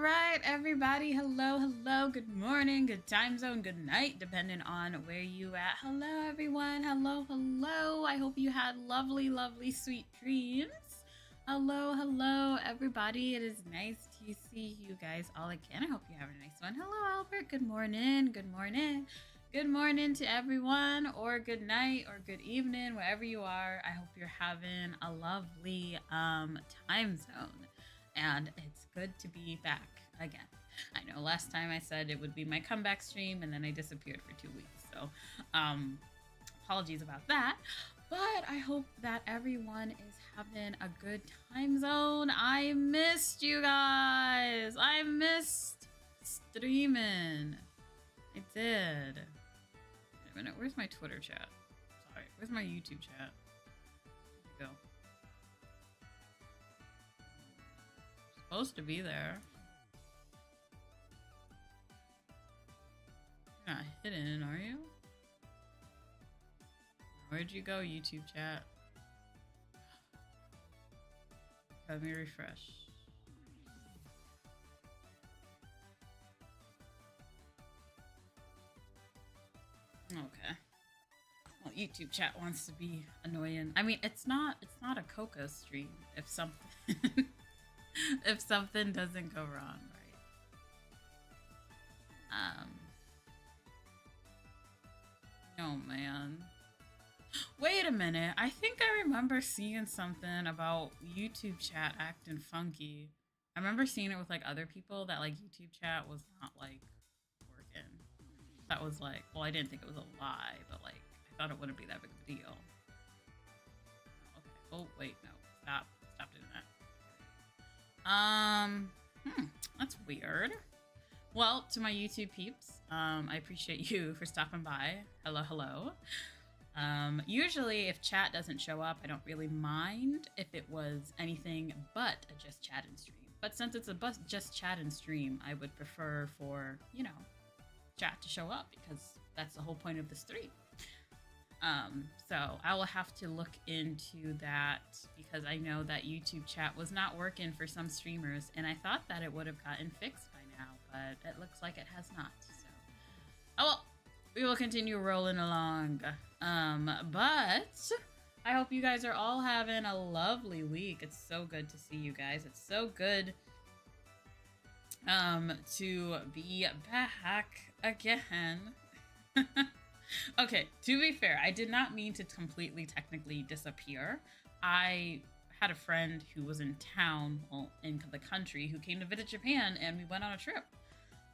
right, everybody. Hello, hello. Good morning, good time zone, good night, depending on where you at. Hello, everyone. Hello, hello. I hope you had lovely, lovely, sweet dreams. Hello, hello, everybody. It is nice to see you guys all again. I hope you have a nice one. Hello, Albert. Good morning. Good morning. Good morning to everyone, or good night, or good evening, wherever you are. I hope you're having a lovely time zone. And it's good to be back again. I know last time I said it would be my comeback stream, and then I disappeared for 2 weeks. So apologies about that. But I hope that everyone is having a good time zone. I missed you guys. I missed streaming. I did. Wait a minute. Where's my Twitter chat? Sorry. Where's my YouTube chat? Where'd it go? Supposed to be there. You're not hidden, are you? Where'd you go, YouTube chat? Let me refresh. Okay. Well, YouTube chat wants to be annoying. I mean, it's not a Coco stream if something if something doesn't go wrong, right? Oh man. Wait a minute. I think I remember seeing something about YouTube chat acting funky. I remember seeing it with like other people that like YouTube chat was not like working. That was like, well, I didn't think it was a lie, but like I thought it wouldn't be that big of a deal. Okay. Oh wait, no. Stop doing that. That's weird. Well, to my YouTube peeps, I appreciate you for stopping by. Hello, hello. Usually if chat doesn't show up, I don't really mind if it was anything but a just chat and stream. But since it's a just chat and stream, I would prefer for, you know, chat to show up because that's the whole point of the stream. So I will have to look into that because I know that YouTube chat was not working for some streamers, and I thought that it would have gotten fixed by now, but it looks like it has not. So, oh well, we will continue rolling along. But I hope you guys are all having a lovely week. It's so good to see you guys. It's so good to be back again. Okay, to be fair, I did not mean to completely technically disappear. I had a friend who was in town, well, in the country, who came to visit Japan, and we went on a trip.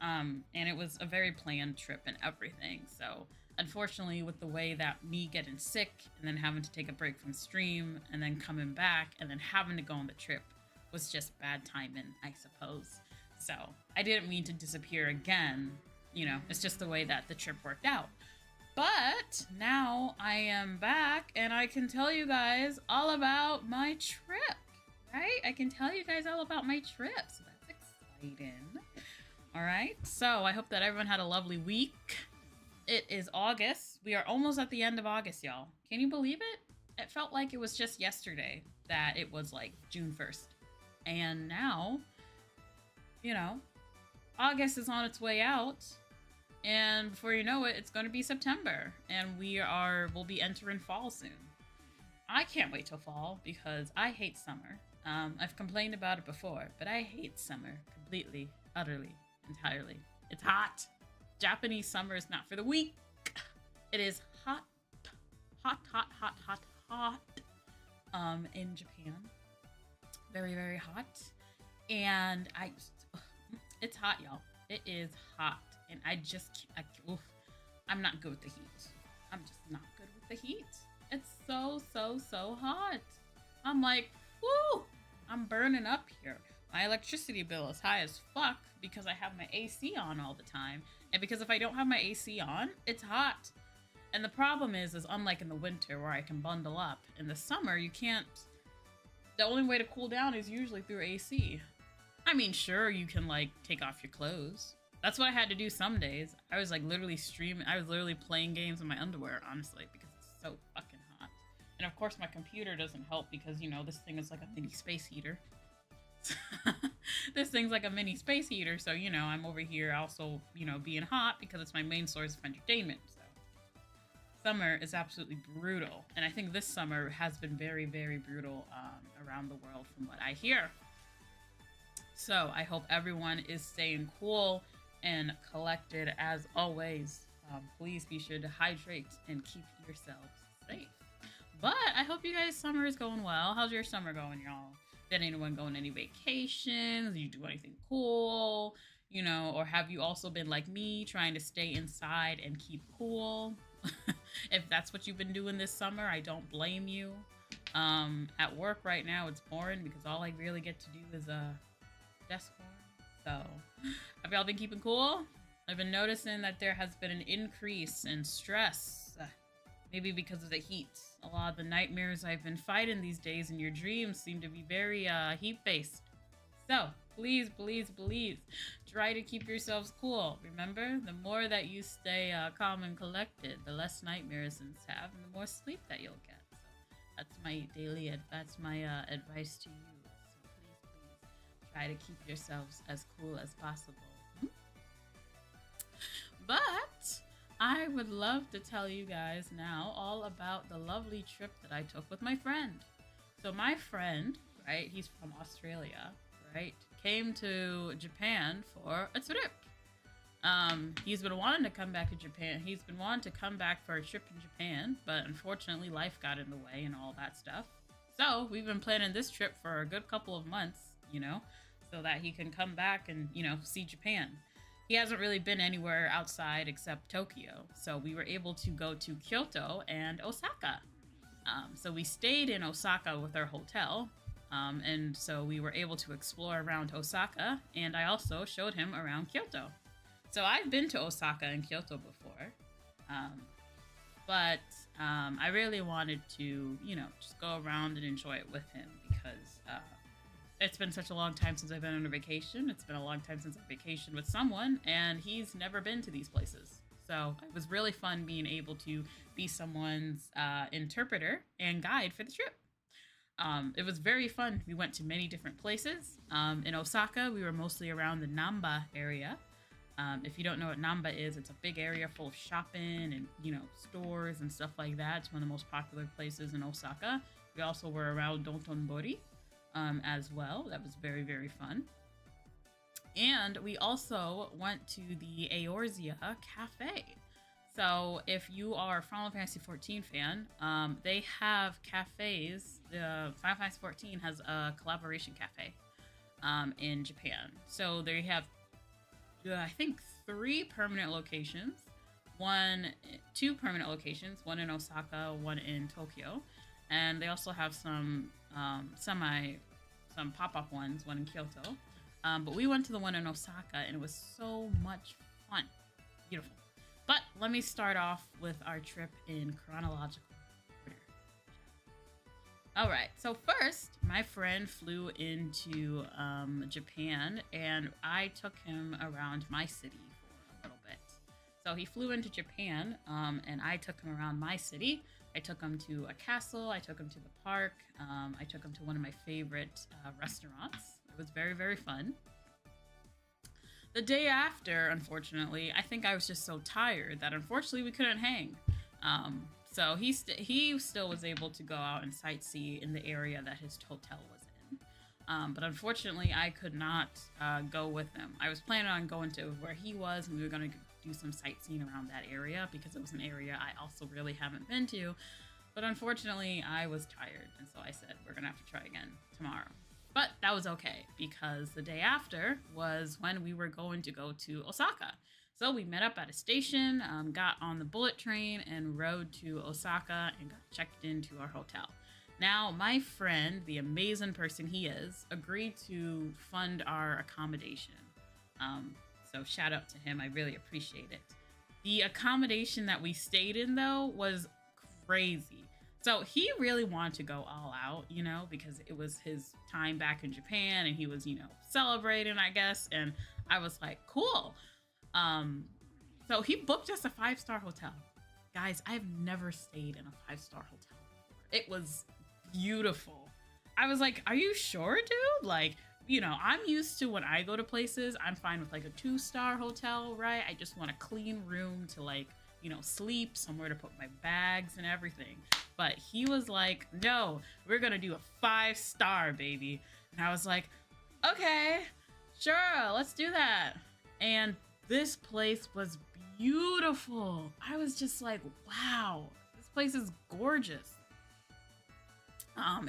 And it was a very planned trip and everything. So unfortunately, with the way that me getting sick and then having to take a break from stream and then coming back and then having to go on the trip was just bad timing, I suppose. So I didn't mean to disappear again. You know, it's just the way that the trip worked out. But now I am back and I can tell you guys all about my trip, right? I can tell you guys all about my trip, so that's exciting. All right, so I hope that everyone had a lovely week. It is August. We are almost at the end of August, y'all. Can you believe it? It felt like it was just yesterday that it was like June 1st. And now, you know, August is on its way out. And before you know it, it's going to be September, and we'll be entering fall soon. I can't wait till fall because I hate summer. I've complained about it before, but I hate summer completely, utterly, entirely. It's hot. Japanese summer is not for the weak. It is hot, hot, hot, hot, hot, hot. In Japan, very, very hot, and it's hot, y'all. It is hot. And I'm not good with the heat. I'm just not good with the heat. It's so, so, so hot. I'm like, whoo, I'm burning up here. My electricity bill is high as fuck because I have my AC on all the time. And because if I don't have my AC on, it's hot. And the problem is unlike in the winter where I can bundle up, in the summer, you can't. The only way to cool down is usually through AC. I mean, sure, you can like take off your clothes. That's what I had to do some days. I was like literally streaming. I was literally playing games in my underwear, honestly, because it's so fucking hot. And of course my computer doesn't help because, you know, this thing is like a mini space heater. This thing's like a mini space heater, so you know, I'm over here also, you know, being hot because it's my main source of entertainment. So summer is absolutely brutal, and I think this summer has been very, very brutal around the world from what I hear. So I hope everyone is staying cool and collected as always. Please be sure to hydrate and keep yourselves safe. But I hope you guys' summer is going well. How's your summer going, y'all? Did anyone go on any vacations? Did you do anything cool? You know, or have you also been like me, trying to stay inside and keep cool? If that's what you've been doing this summer, I don't blame you. At work right now, it's boring because all I really get to do is desk work. So, have y'all been keeping cool? I've been noticing that there has been an increase in stress. Maybe because of the heat. A lot of the nightmares I've been fighting these days in your dreams seem to be very heat-based. So, please, please, please, try to keep yourselves cool. Remember, the more that you stay calm and collected, the less nightmares you have, and the more sleep that you'll get. So, that's my advice to you. So, please, try to keep yourselves as cool as possible. But I would love to tell you guys now all about the lovely trip that I took with my friend. So my friend, right, he's from Australia, right, came to Japan for a trip. He's been wanting to come back to Japan. He's been wanting to come back for a trip in Japan, but unfortunately life got in the way and all that stuff. So we've been planning this trip for a good couple of months, you know, so that he can come back and, you know, see Japan. He hasn't really been anywhere outside except Tokyo. So we were able to go to Kyoto and Osaka. So we stayed in Osaka with our hotel. And so we were able to explore around Osaka. And I also showed him around Kyoto. So I've been to Osaka and Kyoto before. But I really wanted to, you know, just go around and enjoy it with him because it's been such a long time since I've been on a vacation. It's been a long time since I've vacationed with someone, and he's never been to these places. So it was really fun being able to be someone's interpreter and guide for the trip. It was very fun. We went to many different places. In Osaka, we were mostly around the Namba area. If you don't know what Namba is, it's a big area full of shopping and, you know, stores and stuff like that. It's one of the most popular places in Osaka. We also were around Dotonbori. As well. That was very, very fun. And we also went to the Eorzea Cafe. So if you are a Final Fantasy XIV fan, they have cafes. Final Fantasy XIV has a collaboration cafe in Japan. So they have, I think, 3 permanent locations. 2 permanent locations, one in Osaka, one in Tokyo. And they also have some pop-up ones, one in Kyoto. But we went to the one in Osaka, and it was so much fun. Beautiful. But let me start off with our trip in chronological order. All right. So first, my friend flew into Japan, and I took him around my city for a little bit. So he flew into Japan, and I took him around my city. I took him to a castle. I took him to the park. I took him to one of my favorite restaurants. It was very, very fun. The day after, unfortunately, I think I was just so tired that unfortunately we couldn't hang. So he still was able to go out and sightsee in the area that his hotel was in. But unfortunately, I could not go with him. I was planning on going to where he was, and we were going to do some sightseeing around that area because it was an area I also really haven't been to. But unfortunately, I was tired, and so I said, we're going to have to try again tomorrow. But that was okay because the day after was when we were going to go to Osaka. So we met up at a station, got on the bullet train, and rode to Osaka and got checked into our hotel. Now, my friend, the amazing person he is, agreed to fund our accommodation. So shout out to him. I really appreciate it. The accommodation that we stayed in, though, was crazy. So he really wanted to go all out, you know, because it was his time back in Japan and he was, you know, celebrating, I guess. And I was like, cool. So he booked us a 5-star hotel. Guys, I've never stayed in a 5-star hotel before. It was beautiful. I was like, are you sure, dude? Like, you know, I'm used to when I go to places, I'm fine with like a 2-star hotel, right? I just want a clean room to like, you know, sleep, somewhere to put my bags and everything. But he was like, no, we're gonna do a 5-star, baby. And I was like, okay, sure, let's do that. And this place was beautiful. I was just like, wow, this place is gorgeous.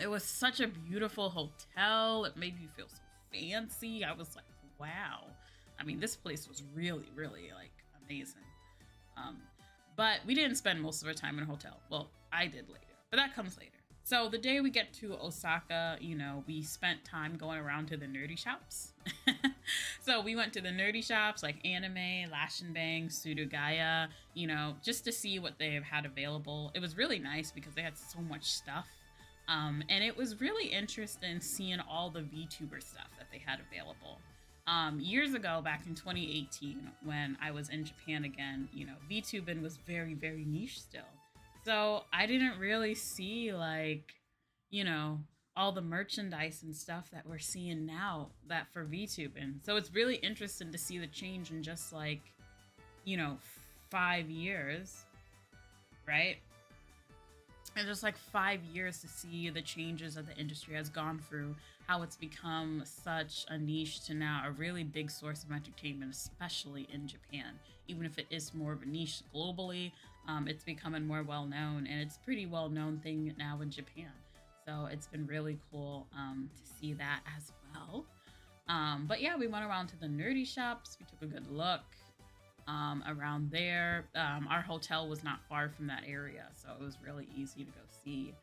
It was such a beautiful hotel. It made me feel so fancy. I was like, wow. I mean, this place was really, really like amazing. Um, but we didn't spend most of our time in a hotel. Well, I did later, but that comes later. So the day we get to Osaka, you know, we spent time going around to the nerdy shops. So we went to the nerdy shops like Anime, Lash and Bang, Surugaya, you know, just to see what they have had available. It was really nice because they had so much stuff. And it was really interesting seeing all the VTuber stuff that they had available. Years ago, back in 2018, when I was in Japan again, you know, VTubing was very, very niche still. So I didn't really see like, you know, all the merchandise and stuff that we're seeing now that for VTubing. So it's really interesting to see the change in just like, you know, 5 years, right? And just like 5 years to see the changes that the industry has gone through, how it's become such a niche to now a really big source of entertainment, especially in Japan. Even if it is more of a niche globally, it's becoming more well known, and it's a pretty well known thing now in Japan. So it's been really cool to see that as well. But yeah, we went around to the nerdy shops. We took a good look around there. Our hotel was not far from that area, so it was really easy to go see.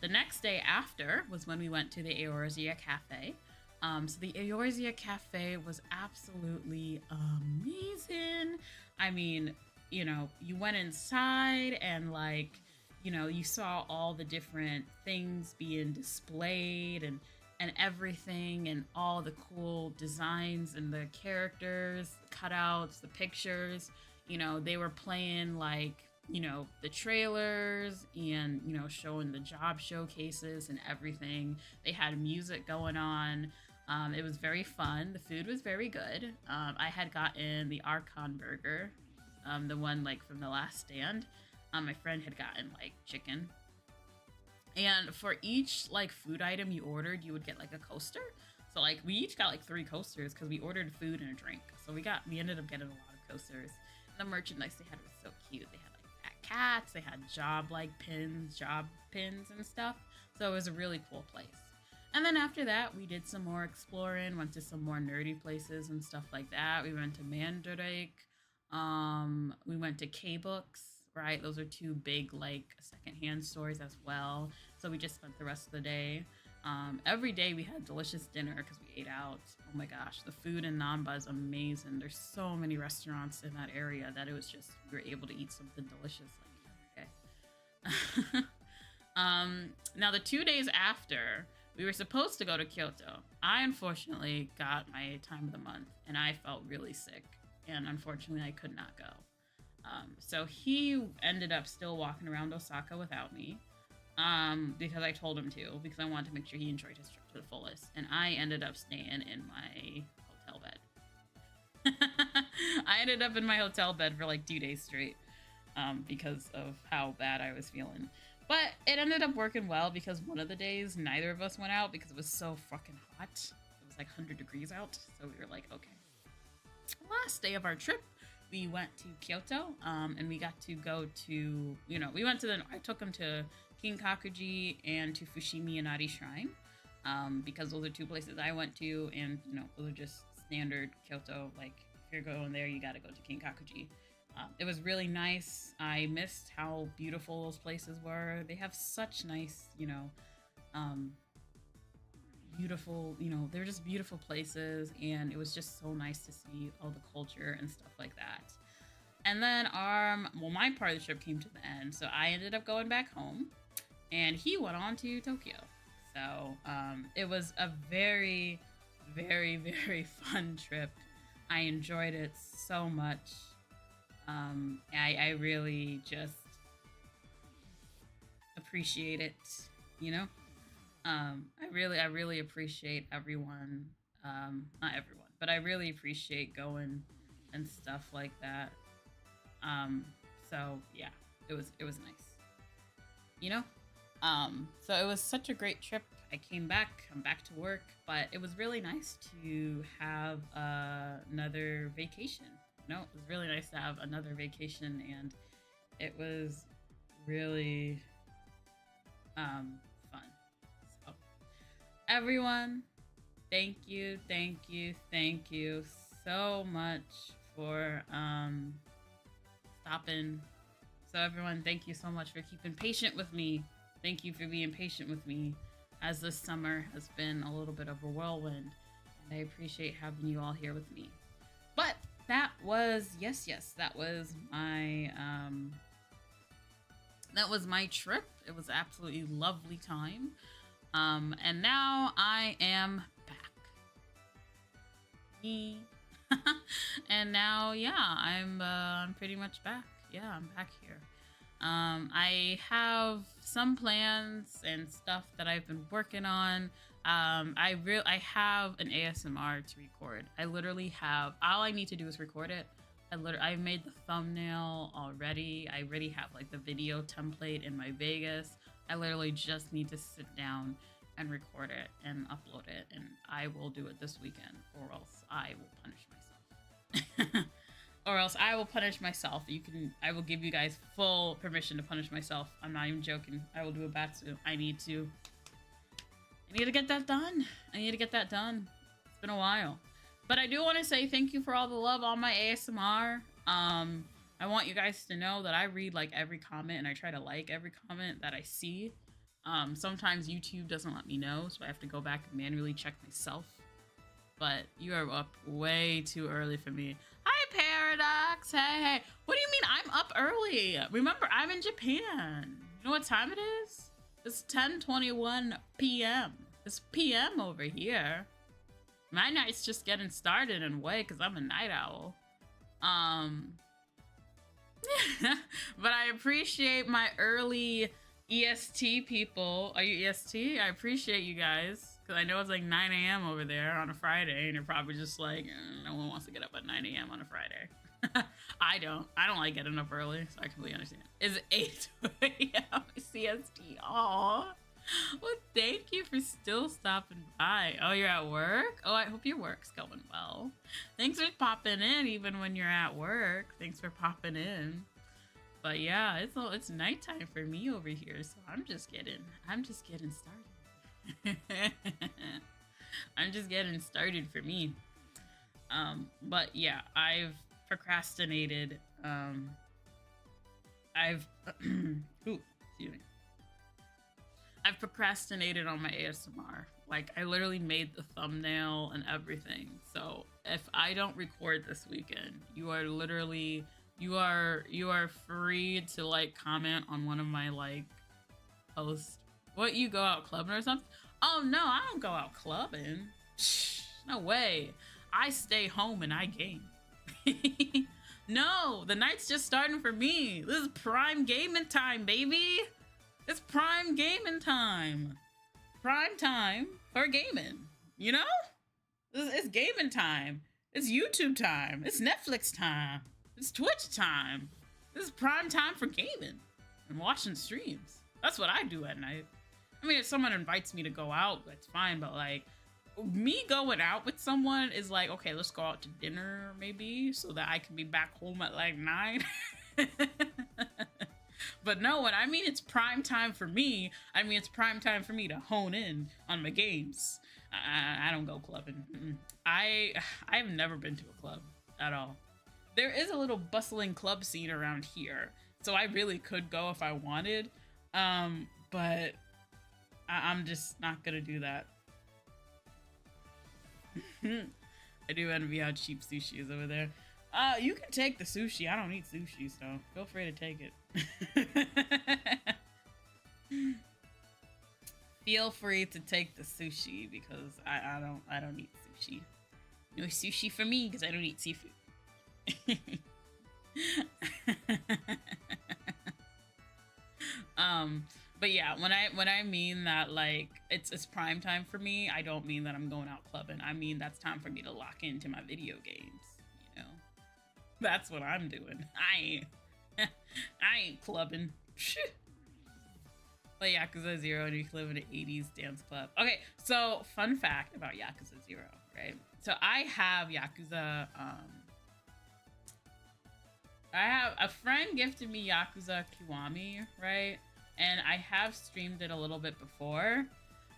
The next day after was when we went to the Eorzea Cafe. So the Eorzea Cafe was absolutely amazing. I mean, you know, you went inside and like, you know, you saw all the different things being displayed and everything, and all the cool designs and the characters, cutouts, the pictures. You know, they were playing like, you know, the trailers and, you know, showing the job showcases and everything. They had music going on. It was very fun. The food was very good. I had gotten the Archon burger, the one like from The Last Stand. My friend had gotten like chicken. And for each like food item you ordered, you would get like a coaster. So like we each got like 3 coasters because we ordered food and a drink. So we ended up getting a lot of coasters. And the merchandise they had was so cute. They had like fat cats, they had job pins and stuff. So it was a really cool place. And then after that, we did some more exploring, went to some more nerdy places and stuff like that. We went to Mandrake. We went to K-Books, right? Those are 2 big like secondhand stores as well. So we just spent the rest of the day. Every day we had delicious dinner because we ate out. Oh my gosh, the food in Namba is amazing. There's so many restaurants in that area that it was just, we were able to eat something delicious like every day. Now the 2 days after, we were supposed to go to Kyoto. I unfortunately got my time of the month and I felt really sick, and unfortunately I could not go. So he ended up still walking around Osaka without me, because I told him to, because I wanted to make sure he enjoyed his trip to the fullest. And I ended up staying in my hotel bed. I ended up in my hotel bed for like 2 days straight, because of how bad I was feeling. But it ended up working well because one of the days neither of us went out because it was so fucking hot. It was like 100 degrees out. So we were like, okay. Last day of our trip, we went to Kyoto, and we got to go to, you know, I took him to Kinkakuji and to Fushimi Inari Shrine, because those are 2 places I went to, and, you know, those are just standard Kyoto, like, if you're going there, you gotta go to Kinkakuji. It was really nice. I missed how beautiful those places were. They have such nice, you know, beautiful, you know, they're just beautiful places, and it was just so nice to see all the culture and stuff like that. And then my part of the trip came to the end, so I ended up going back home, and he went on to Tokyo. So it was a very, very, very fun trip. I enjoyed it so much. I really just appreciate it, you know? I really appreciate everyone. Not everyone, but I really appreciate going and stuff like that. Um, so yeah, it was nice, you know. So it was such a great trip. I came back. I'm back to work, but it was really nice to have another vacation. You know, it was really nice to have another vacation, and it was really fun. So everyone, thank you so much for stopping. So everyone, thank you so much for keeping patient with me. Thank you for being patient with me as this summer has been a little bit of a whirlwind, and I appreciate having you all here with me. But that was that was my trip. It was absolutely lovely time. And now I am back. Me. And now, yeah, I'm pretty much back. Yeah, I'm back here. I have some plans and stuff that I've been working on. I have an ASMR to record. I literally have all I need to do is record it. I made the thumbnail already. I already have like the video template in my Vegas. I literally just need to sit down and record it and upload it, and I will do it this weekend, or else I will punish myself. Or else I will punish myself. I will give you guys full permission to punish myself. I'm not even joking. I will do a batsu. I need to get that done. It's been a while. But I do want to say thank you for all the love on my ASMR. I want you guys to know that I read like every comment, and I try to like every comment that I see. Sometimes YouTube doesn't let me know, so I have to go back and manually check myself. But you are up way too early for me. Hi, Paradox. Hey. What do you mean I'm up early? Remember, I'm in Japan. You know what time it is? It's 10:21 p.m. It's p.m. over here. My night's just getting started in a way because I'm a night owl. But I appreciate my early EST people. Are you EST? I appreciate you guys. Because I know it's like 9 a.m. over there on a Friday, and you're probably just like, no one wants to get up at 9 a.m. on a Friday. I don't like getting up early, so I completely understand. It's 8 a.m. CST. Aw. Well, thank you for still stopping by. Oh, you're at work? Oh, I hope your work's going well. Thanks for popping in even when you're at work. Thanks for popping in. But yeah, it's nighttime for me over here, so I'm just getting started. I'm just getting started for me. But yeah, I've procrastinated. Excuse me. I've procrastinated on my ASMR. Like, I literally made the thumbnail and everything. So if I don't record this weekend, you are free to like comment on one of my like posts. What, you go out clubbing or something? Oh no, I don't go out clubbing. No way. I stay home and I game. No, the night's just starting for me. This is prime gaming time, baby. It's prime gaming time. Prime time for gaming. You know? It's gaming time. It's YouTube time. It's Netflix time. It's Twitch time. This is prime time for gaming and watching streams. That's what I do at night. I mean, if someone invites me to go out, that's fine. But like, me going out with someone is like, okay, let's go out to dinner maybe so that I can be back home at like 9. But no, when I mean it's prime time for me, I mean it's prime time for me to hone in on my games. I don't go clubbing. I've never been to a club at all. There is a little bustling club scene around here, so I really could go if I wanted. But I'm just not gonna do that. I do envy how cheap sushi is over there. You can take the sushi. I don't eat sushi, so feel free to take it. Feel free to take the sushi because I don't eat sushi. No sushi for me because I don't eat seafood. But yeah, when I mean that like it's prime time for me, I don't mean that I'm going out clubbing. I mean that's time for me to lock into my video games. You know, that's what I'm doing. I ain't clubbing. Play Yakuza 0 and you can live in an 80s dance club. Okay, so fun fact about Yakuza 0, right? So I have Yakuza, I have a friend gifted me Yakuza Kiwami, right? And I have streamed it a little bit before.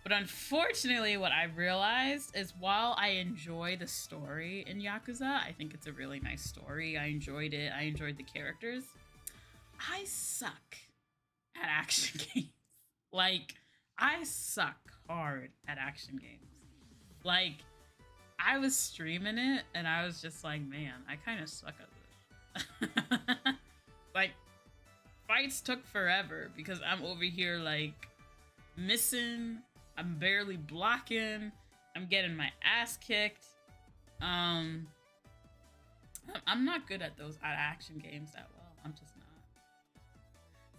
But unfortunately, what I realized is while I enjoy the story in Yakuza, I think it's a really nice story. I enjoyed it. I enjoyed the characters. I suck at action games. Like, I suck hard at action games. Like, I was streaming it and I was just like, man, I kind of suck at this. Like, fights took forever because I'm over here, like, missing. I'm barely blocking. I'm getting my ass kicked. I'm not good at those action games that well. I'm just not.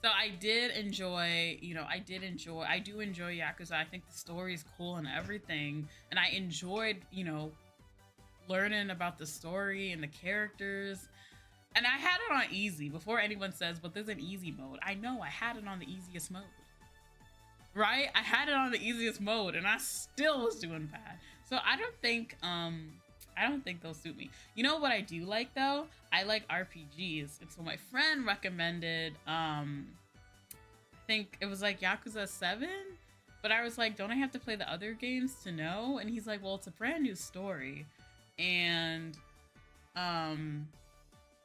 So I did enjoy, I do enjoy Yakuza. I think the story is cool and everything. And I enjoyed, learning about the story and the characters. And I had it on easy before anyone says, but there's an easy mode. I know I had it on the easiest mode. Right? I had it on the easiest mode and I still was doing bad. So I don't think they'll suit me. You know what I do like though? I like RPGs. And so my friend recommended I think it was like Yakuza 7, but I was like, don't I have to play the other games to know? And he's like, well, it's a brand new story. And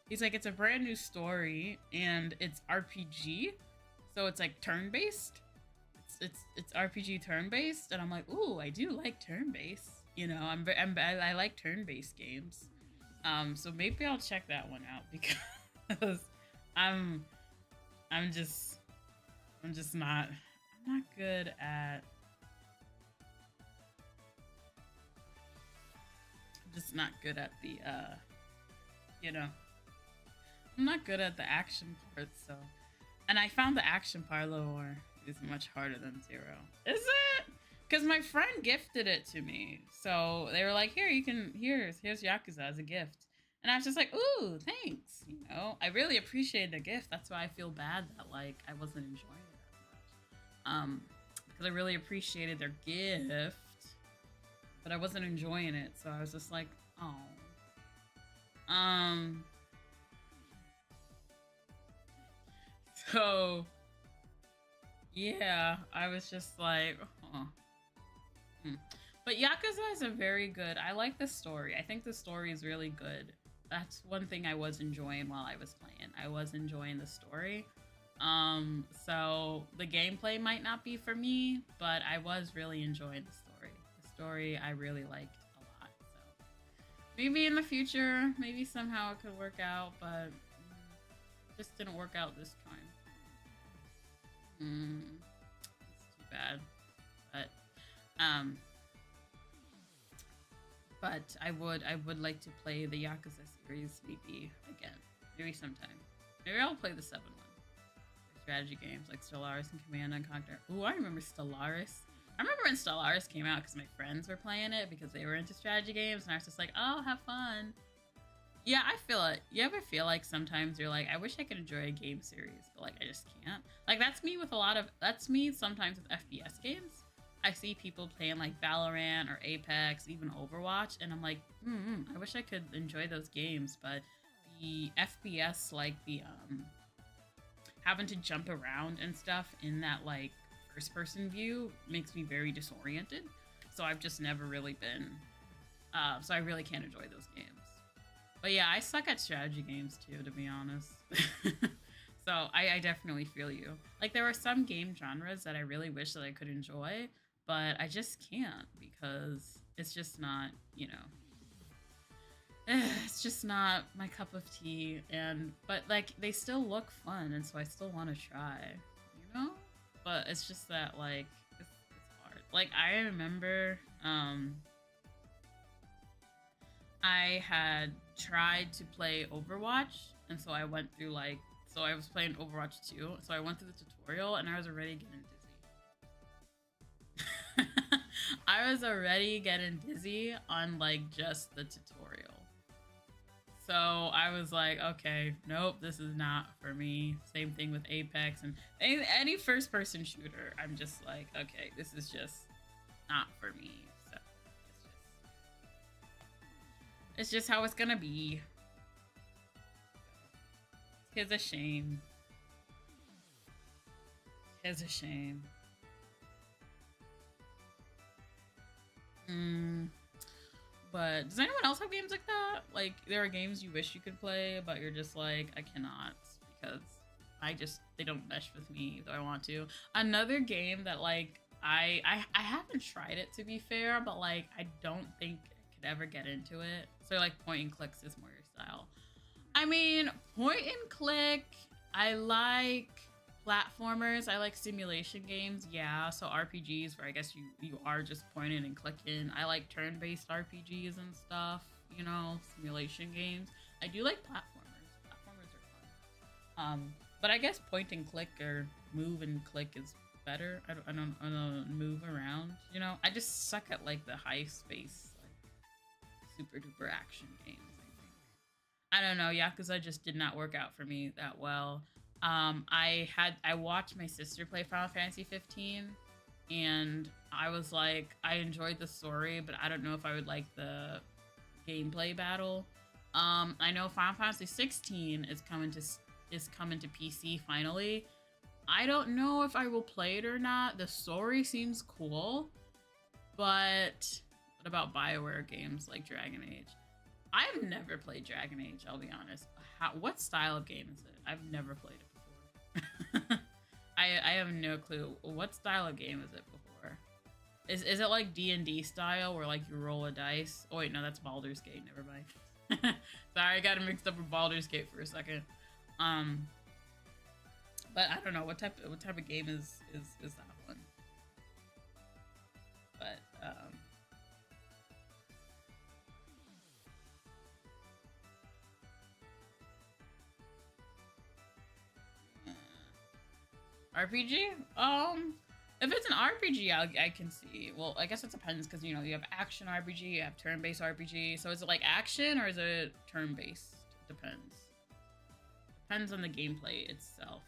he's like, it's a brand new story and it's RPG. So it's like turn-based. It's RPG turn-based, and I'm like, ooh, I do like turn-based. I like turn-based games. So maybe I'll check that one out because I'm just not good at. I'm just not good at the I'm not good at the action part. So, and I found the action part a little more. Is much harder than 0. Is it? Because my friend gifted it to me. So they were like, here's Yakuza as a gift. And I was just like, ooh, thanks. I really appreciated the gift. That's why I feel bad that like I wasn't enjoying it that much. Because I really appreciated their gift, but I wasn't enjoying it. So I was just like, oh. So yeah, I was just like, huh. But Yakuza is a very good. I like the story. I think the story is really good. That's one thing I was enjoying while I was playing. I was enjoying the story. So the gameplay might not be for me, but I was really enjoying the story. The story I really liked a lot. So maybe in the future, maybe somehow it could work out, but it just didn't work out this time. It's too bad, but I would like to play the Yakuza series maybe sometime. Maybe I'll play the 7 one. Strategy games like Stellaris and Command and Conquer. Ooh, I remember Stellaris. I remember when Stellaris came out because my friends were playing it because they were into strategy games, and I was just like, oh, have fun. Yeah, I feel it. You ever feel like sometimes you're like, I wish I could enjoy a game series, but like I just can't? Like that's me sometimes with FPS games. I see people playing like Valorant or Apex, even Overwatch, and I'm like, I wish I could enjoy those games, but the FPS, like the having to jump around and stuff in that like first person view makes me very disoriented. So I've just never really been so I really can't enjoy those games. But yeah, I suck at strategy games too, to be honest. So I definitely feel you. Like there are some game genres that I really wish that I could enjoy, but I just can't because it's just not, it's just not my cup of tea. But like they still look fun, and so I still want to try, But it's just that like it's hard. Like I remember, I had tried to play Overwatch, and so I went through like So I was playing Overwatch 2. So I went through the tutorial and I was already getting dizzy. I was already getting dizzy on like just the tutorial. So I was like, okay, nope, this is not for me. Same thing with Apex and any first person shooter. I'm just like, okay, this is just not for me. So it's just how it's gonna be. It's a shame. It's a shame. But does anyone else have games like that? Like there are games you wish you could play, but you're just like, I cannot because they don't mesh with me though I want to. Another game that like I haven't tried it to be fair, but like I don't think I could ever get into it. So like point and clicks is more your style. I mean, point and click, I like platformers, I like simulation games, yeah. So RPGs where I guess you are just pointing and clicking. I like turn-based RPGs and stuff, you know, simulation games. I do like platformers. Platformers are fun. But I guess point and click or move and click is better. I don't move around, you know. I just suck at like the high space, like super duper action games. I don't know, Yakuza just did not work out for me that well. I watched my sister play Final Fantasy 15 and I was like, I enjoyed the story, but I don't know if I would like the gameplay battle. I know Final Fantasy 16 is coming to PC finally. I don't know if I will play it or not. The story seems cool, but what about BioWare games like Dragon Age? I've never played Dragon Age, I'll be honest. What style of game is it? I've never played it before. I have no clue. What style of game is it before? Is it like D&D style where like you roll a dice? Oh wait, no, that's Baldur's Gate. Never mind. Sorry, I got it mixed up with Baldur's Gate for a second. But I don't know what type of game is that one. But RPG? If it's an RPG, I can see. Well, I guess it depends because, you know, you have action RPG, you have turn-based RPG. So is it like action or is it turn-based? Depends. Depends on the gameplay itself.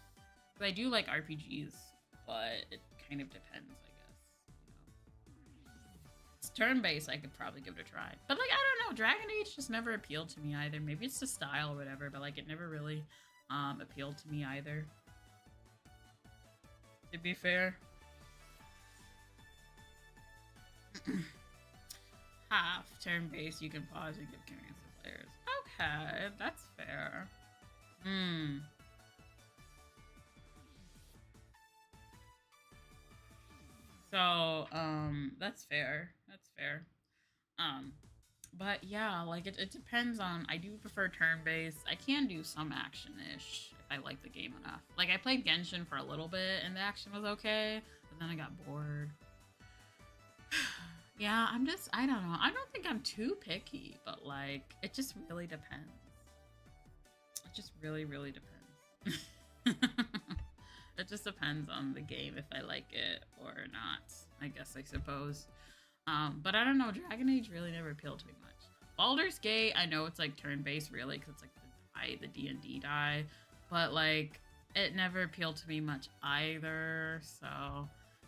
But I do like RPGs, but it kind of depends, I guess. You know, it's turn-based, I could probably give it a try. But like, I don't know, Dragon Age just never appealed to me either. Maybe it's the style or whatever, but like it never really appealed to me either. To be fair. Half turn-based, you can pause and give commands to players. Okay, that's fair. So, that's fair. That's fair. But yeah, like it depends on. I do prefer turn-based. I can do some action-ish if I like the game enough. Like I played Genshin for a little bit and the action was okay, but then I got bored. Yeah, I don't know. I don't think I'm too picky, but like it just really depends. It just really depends. It just depends on the game if I like it or not. I guess I suppose. But I don't know. Dragon Age really never appealed to me much. Baldur's Gate, I know it's like turn-based really because it's like the D&D die, but like it never appealed to me much either. So,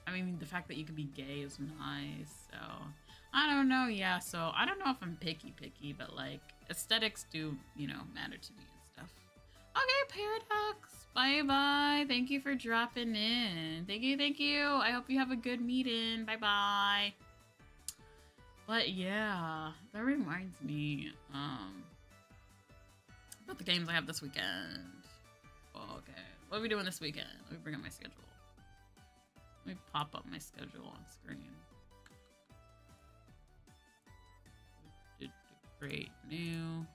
I mean, the fact that you can be gay is nice. So, I don't know. Yeah. So I don't know if I'm picky, but like aesthetics do, you know, matter to me and stuff. Okay, Paradox. Bye. Thank you for dropping in. Thank you. I hope you have a good meeting. Bye. But yeah, that reminds me about the games I have this weekend. Okay, what are we doing this weekend? Let me bring up my schedule. Let me pop up my schedule on screen. Great new.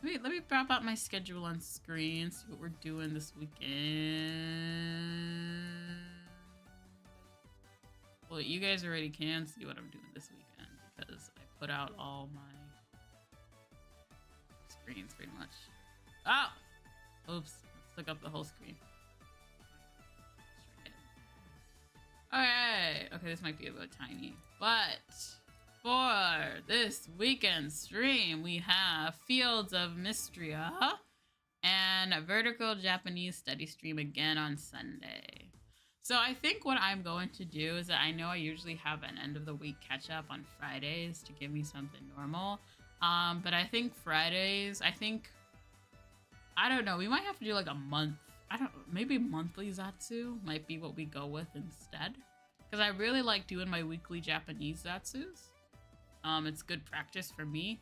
Let me pop up my schedule on screen. See what we're doing this weekend. Well, you guys already can see what I'm doing this weekend because I put out all my screens pretty much. Oh! Oops, let's look up the whole screen. Okay, this might be a bit tiny, but for this weekend stream, we have Fields of Mystria and a vertical Japanese study stream again on Sunday. So I think what I'm going to do is that I know I usually have an end of the week catch up on Fridays to give me something normal. But I think Fridays, I don't know, we might have to do like a month. Maybe monthly Zatsu might be what we go with instead. Because I really like doing my weekly Japanese Zatsus. It's good practice for me.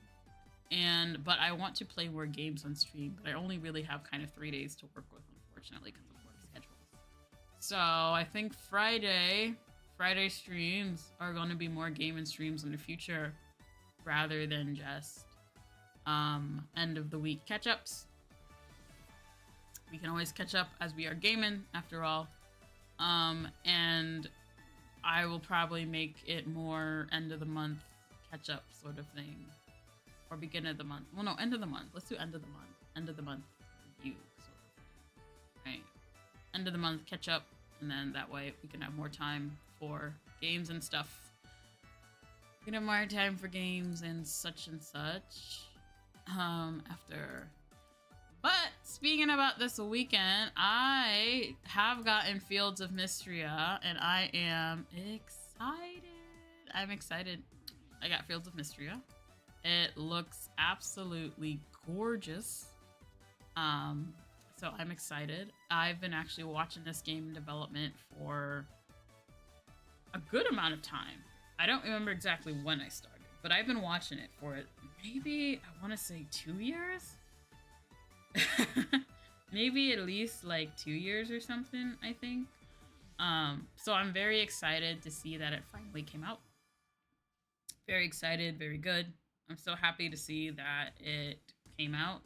But I want to play more games on stream, but I only really have kind of 3 days to work with, unfortunately, because of work schedules. So I think Friday streams are going to be more gaming streams in the future, rather than just end of the week catch-ups. We can always catch up as we are gaming, after all. And I will probably make it more end of the month catch-up sort of thing. Or beginning of the month. Well, no, end of the month. Let's do end of the month. End of the month review sort of thing. Right. End of the month catch up, and then that way we can have more time for games and stuff. We can have more time for games and such after. But speaking about this weekend, I have gotten Fields of Mystria, and I am excited. I'm excited. I got Fields of Mystria. It looks absolutely gorgeous. So I'm excited. I've been actually watching this game in development for a good amount of time. I don't remember exactly when I started, but I've been watching it for maybe, I want to say 2 years? Maybe at least like 2 years or something, I think. So I'm very excited to see that it finally came out. Very excited, very good. I'm so happy to see that it came out.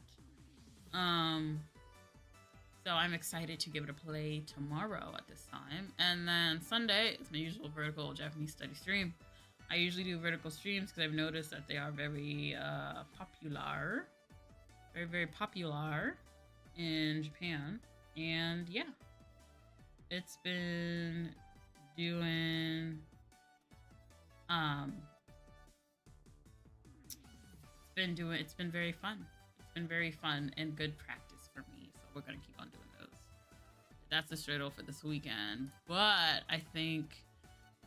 So I'm excited to give it a play tomorrow at this time. And then Sunday is my usual vertical Japanese study stream. I usually do vertical streams because I've noticed that they are very popular. Very, very popular in Japan. And yeah, it's been doing it's been very fun. It's been very fun and good practice for me. So we're gonna keep on doing those. That's the straight for this weekend. But I think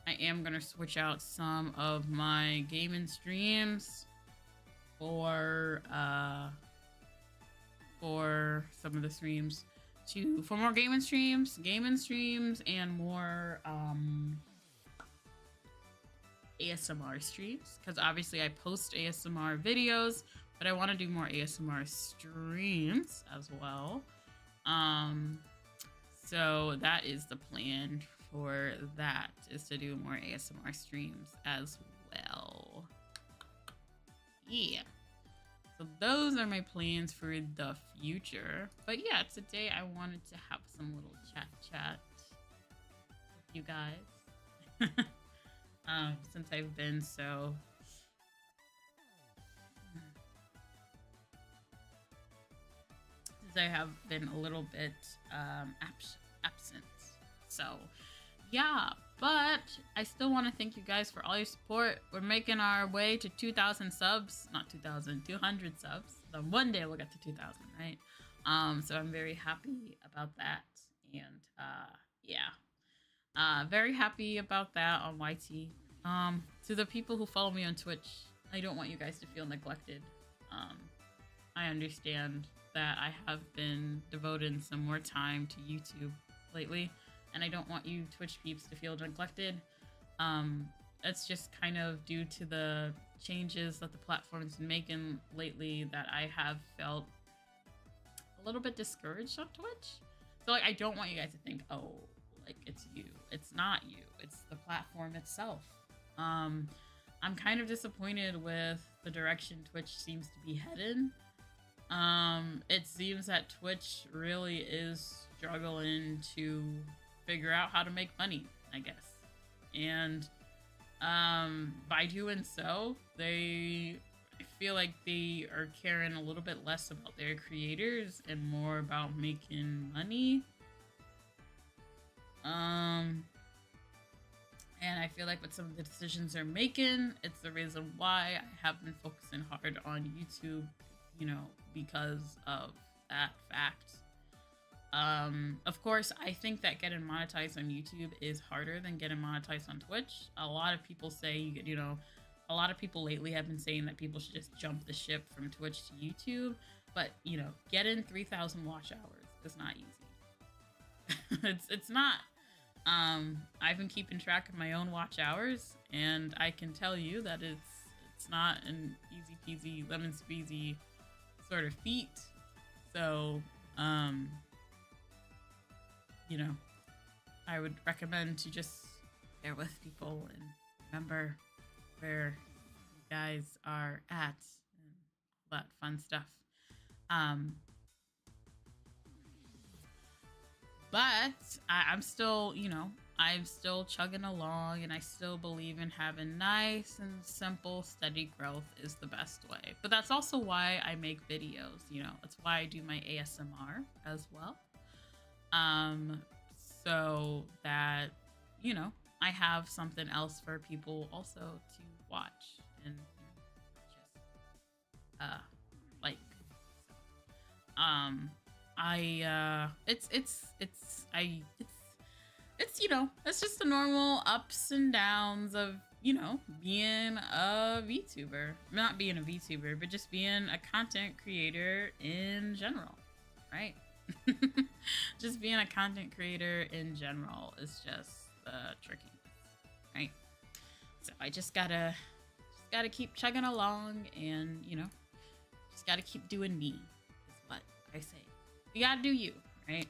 I am gonna switch out some of my gaming streams for some of the streams for more gaming streams, and more ASMR streams, because obviously I post ASMR videos, but I want to do more ASMR streams as well. So that is the plan for that, is to do more ASMR streams as well. Yeah. So those are my plans for the future. But yeah, today I wanted to have some little chat with you guys. Since I've been so I have been a little bit absent. So yeah, but I still want to thank you guys for all your support. We're making our way to 2,000 subs. Not 2,000, 200 subs. So one day we'll get to 2,000, right? So I'm very happy about that. And yeah, very happy about that on YT. To the people who follow me on Twitch, I don't want you guys to feel neglected. I understand that I have been devoting some more time to YouTube lately, and I don't want you Twitch peeps to feel neglected. It's just kind of due to the changes that the platform's been making lately that I have felt a little bit discouraged on Twitch. So like, I don't want you guys to think, oh, like it's you. It's not you. It's the platform itself. I'm kind of disappointed with the direction Twitch seems to be headed. It seems that Twitch really is struggling to figure out how to make money, I guess. And by doing so, they feel like they are caring a little bit less about their creators and more about making money. And I feel like with some of the decisions they're making, it's the reason why I have been focusing hard on YouTube, you know, because of that fact. Of course, I think that getting monetized on YouTube is harder than getting monetized on Twitch. A lot of people say, you know, a lot of people lately have been saying that people should just jump the ship from Twitch to YouTube. But, you know, getting 3,000 watch hours is not easy. It's not. I've been keeping track of my own watch hours, and I can tell you that it's not an easy peasy lemon squeezy sort of feat. So, you know, I would recommend to just bear with people and remember where you guys are at and all that fun stuff. But I'm still, you know, I'm still chugging along, and I still believe in having nice and simple, steady growth is the best way. But that's also why I make videos, you know, that's why I do my ASMR as well. So that, you know, I have something else for people also to watch and, you know, just, like, it's you know, it's just the normal ups and downs of, you know, being a VTuber. Not being a VTuber, but just being a content creator in general, right? Just being a content creator in general is just tricky, right? So I just gotta keep chugging along, and, you know, just gotta keep doing me, is what I say. You gotta do you, right?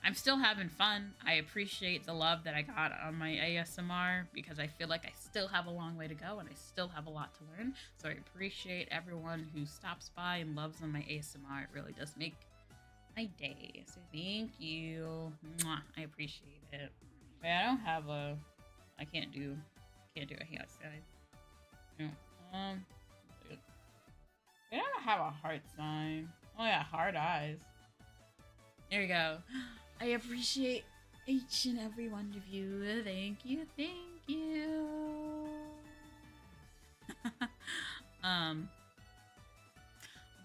I'm still having fun. I appreciate the love that I got on my ASMR because I feel like I still have a long way to go and I still have a lot to learn. So I appreciate everyone who stops by and loves on my ASMR. It really does make my day. So thank you. Mwah. I appreciate it. Wait, I don't have a... I can't do a hand sign. No. I don't have a heart sign. Oh yeah, hard eyes. There we go. I appreciate each and every one of you. Thank you, thank you.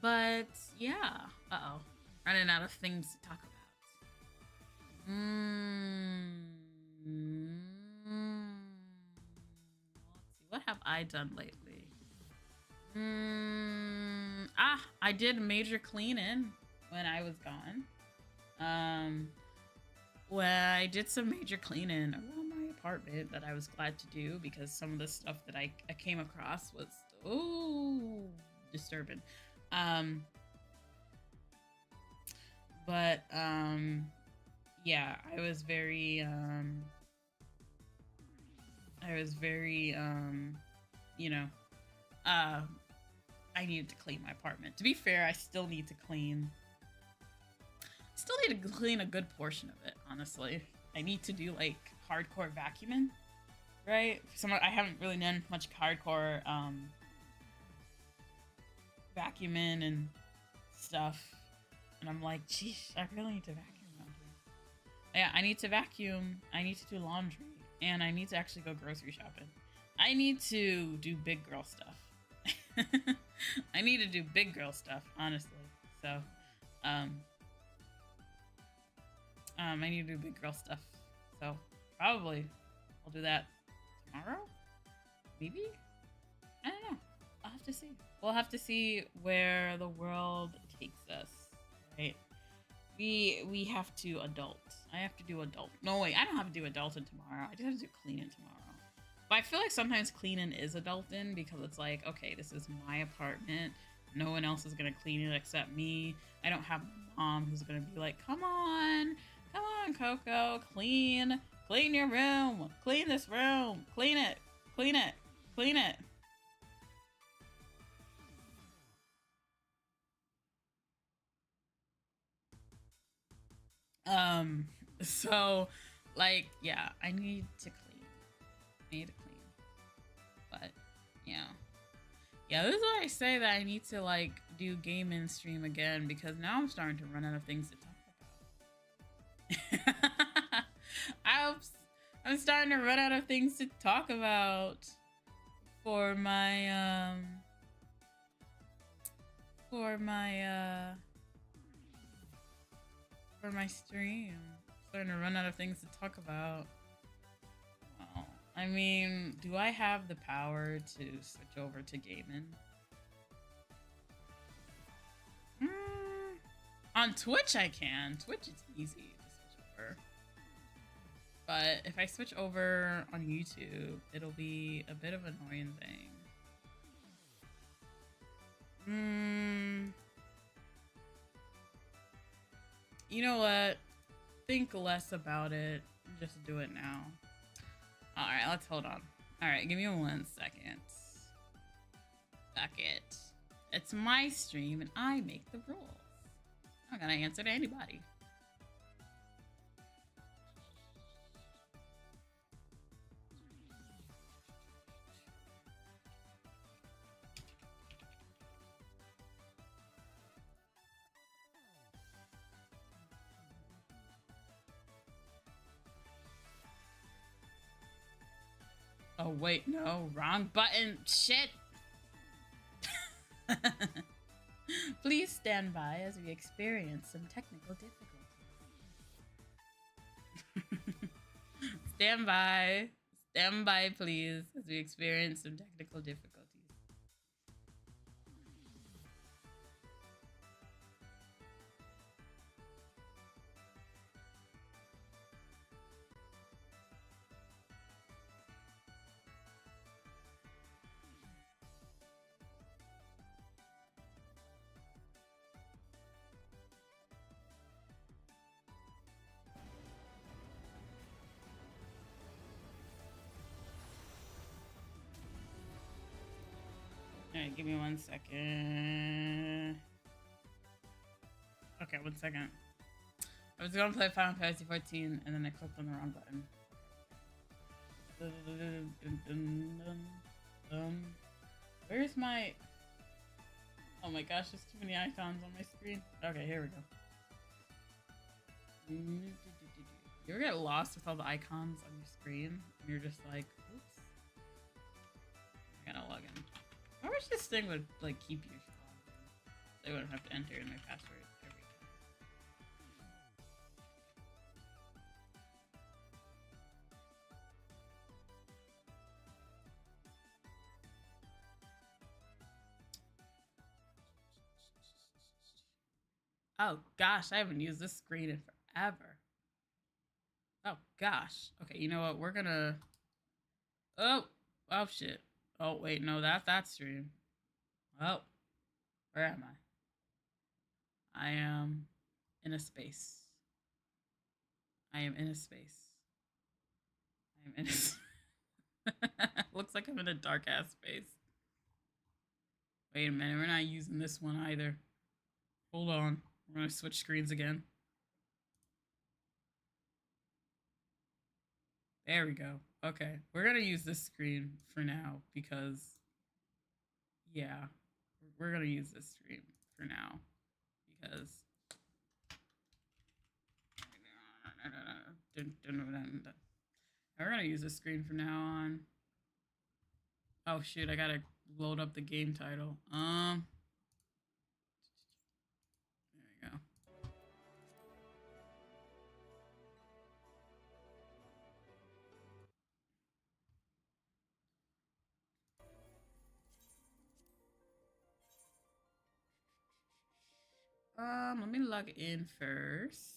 But yeah. Uh-oh. Running out of things to talk about. Let's see. What have I done lately? I did major cleaning when I was gone. Well, I did some major cleaning around my apartment that I was glad to do because some of the stuff that I came across was disturbing. Yeah, I was very you know, I needed to clean my apartment. To be fair, I still need to clean a good portion of it, honestly. I need to do like hardcore vacuuming, right? I haven't really done much hardcore vacuuming and stuff, and I'm like, geez, I really need to vacuum around here. Yeah, I need to vacuum, I need to do laundry, and I need to actually go grocery shopping. I need to do big girl stuff. I need to do big girl stuff, honestly. So, I need to do big girl stuff. So, probably I'll do that tomorrow? Maybe? I don't know. I'll have to see. We'll have to see where the world takes us, right? We have to adult. I have to do adult. No, wait, I don't have to do adulting tomorrow. I just have to do cleaning tomorrow. But I feel like sometimes cleaning is adulting because it's like, okay, this is my apartment. No one else is going to clean it except me. I don't have my mom who's going to be like, come on, Coco, clean your room. Clean this room. Clean it. Clean it. Clean it. So, like, yeah, I need to clean. But, yeah. Yeah, this is why I say that I need to like do game in stream again because now I'm starting to run out of things to talk about. I'm I'm starting to run out of things to talk about for my for my uh for my stream. Starting to run out of things to talk about. Well, I mean, do I have the power to switch over to gaming? On Twitch, I can. Twitch is easy to switch over. But if I switch over on YouTube, it'll be a bit of an annoying thing. You know what? Think less about it. Just do it now. Alright, let's hold on. Alright, give me 1 second. Fuck it. It's my stream and I make the rules. I'm not gonna answer to anybody. Oh, wait, no, wrong button. Shit. Please stand by as we experience some technical difficulties. Stand by. Stand by, please, as we experience some technical difficulties. Alright, give me 1 second. Okay, 1 second. I was gonna play Final Fantasy 14 and then I clicked on the wrong button. Where's my... Oh my gosh, there's too many icons on my screen. Okay, here we go. You ever get lost with all the icons on your screen? And you're just like, oops. I gotta log in. I wish this thing would like keep you logged in. They wouldn't have to enter in my password every time. Oh gosh, I haven't used this screen in forever. Oh gosh. Okay, you know what? We're gonna. Oh shit. Oh wait, no, that stream. Oh, where am I? I am in a space. I am in a space. I am in a... Looks like I'm in a dark ass space. Wait a minute, we're not using this one either. Hold on. We're gonna switch screens again. There we go. Okay, we're gonna use this screen for now because, yeah, we're gonna use this screen for now because we're gonna use this screen from now on. Oh shoot, I gotta load up the game title. There we go. Let me log in first.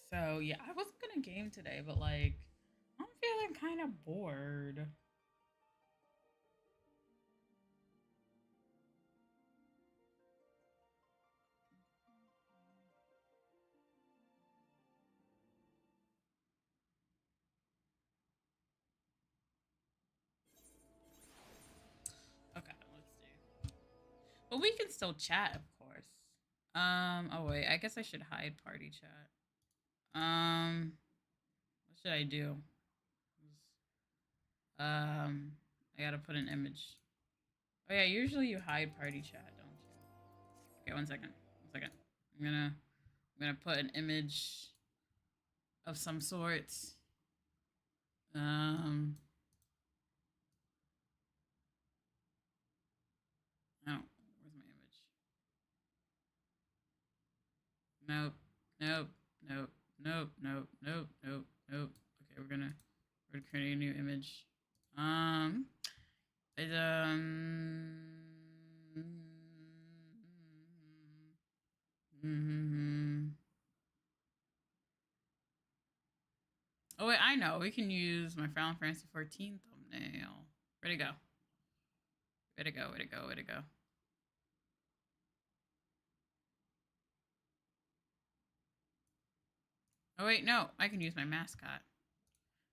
So yeah, I wasn't gonna game today, but like, I'm feeling kind of bored. Okay, let's see. But we can still chat, of course. Oh wait, I guess I should hide party chat. What should I do? Um, I gotta put an image. Oh yeah, usually you hide party chat, don't you? Okay, 1 second. 1 second. I'm gonna put an image of some sort. Um, oh, where's my image? Nope, nope, nope, nope, nope, nope, nope, nope. Okay, we're creating a new image. Um, it, mm-hmm. Oh wait, I know. We can use my Final Fantasy 14 thumbnail. Where'd it go? Where'd it go? Where'd it go? Where'd it go? Oh wait, no. I can use my mascot.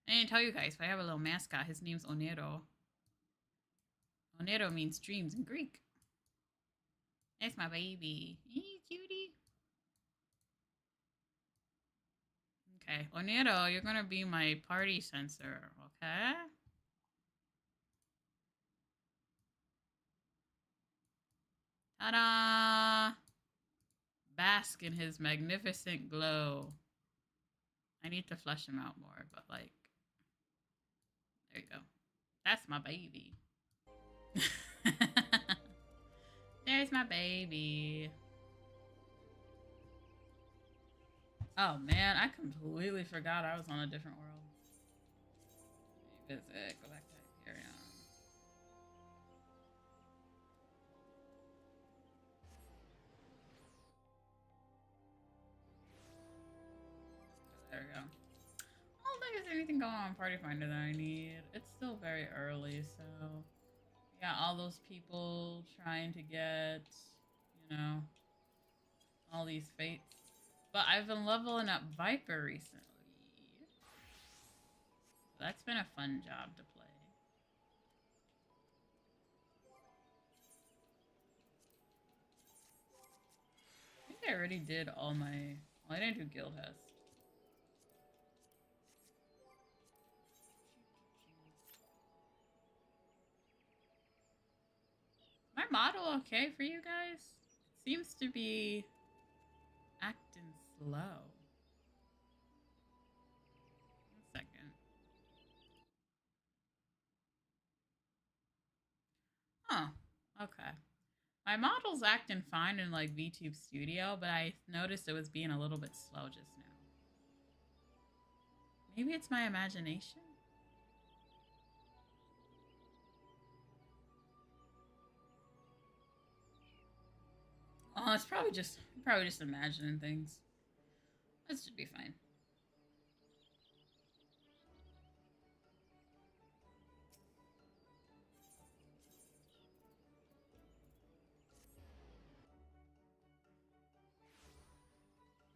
I didn't tell you guys, but I have a little mascot. His name's Onero. Onero means dreams in Greek. That's my baby. Hey, cutie. Okay, Onero, you're gonna be my party sensor, okay? Ta-da! Bask in his magnificent glow. I need to flesh him out more, but like, there you go. That's my baby. There's my baby. Oh man, I completely forgot I was on a different world. Revisit, go back to Hyperion. There we go. I don't think there's anything going on Party Finder that I need. It's still very early, so yeah, all those people trying to get, you know, all these fates. But I've been leveling up Viper recently. So that's been a fun job to play. I think I already did all my... Well, I didn't do Guild Hest. My model okay for you guys? Seems to be acting slow. 1 second. Huh. Okay. My model's acting fine in like VTube Studio, but I noticed it was being a little bit slow just now. Maybe it's my imagination? Oh, it's probably just imagining things. That should be fine.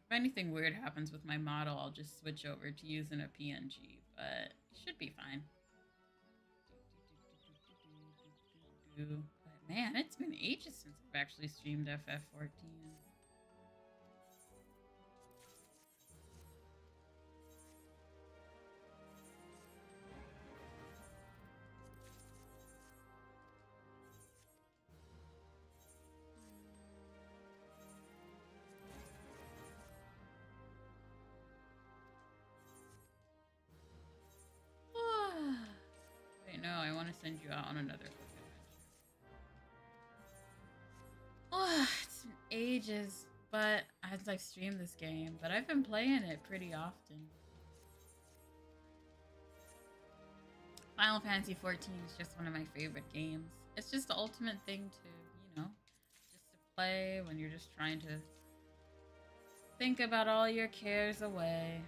If anything weird happens with my model, I'll just switch over to using a PNG, but it should be fine. But man, it's been ages since I've actually streamed FF14. Wait, no, I want to send you out on another quick adventure. Oh, it's been ages, but as I've streamed this game, but I've been playing it pretty often. Final Fantasy 14 is just one of my favorite games. It's just the ultimate thing to, you know, just to play when you're just trying to think about all your cares away.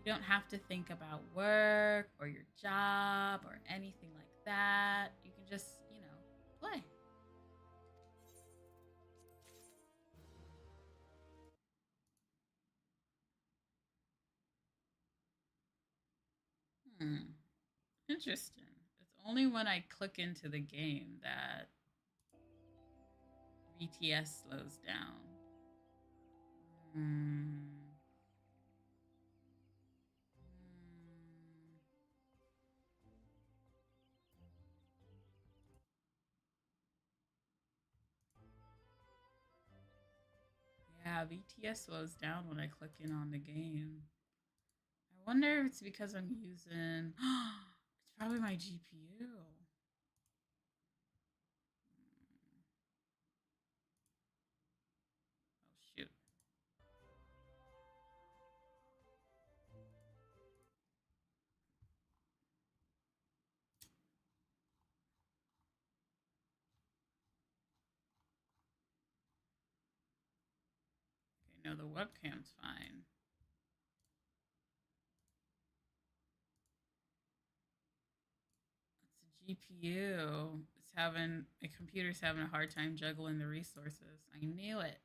You don't have to think about work or your job or anything like that. You can just, you know, play. Interesting. It's only when I click into the game that BTS slows down. Hmm. Yeah, BTS slows down when I click in on the game. I wonder if it's because I'm using. It's probably my GPU. Oh shoot. Okay, no, the webcam's fine. It's a GPU. It's having a computer's having a hard time juggling the resources. I knew it.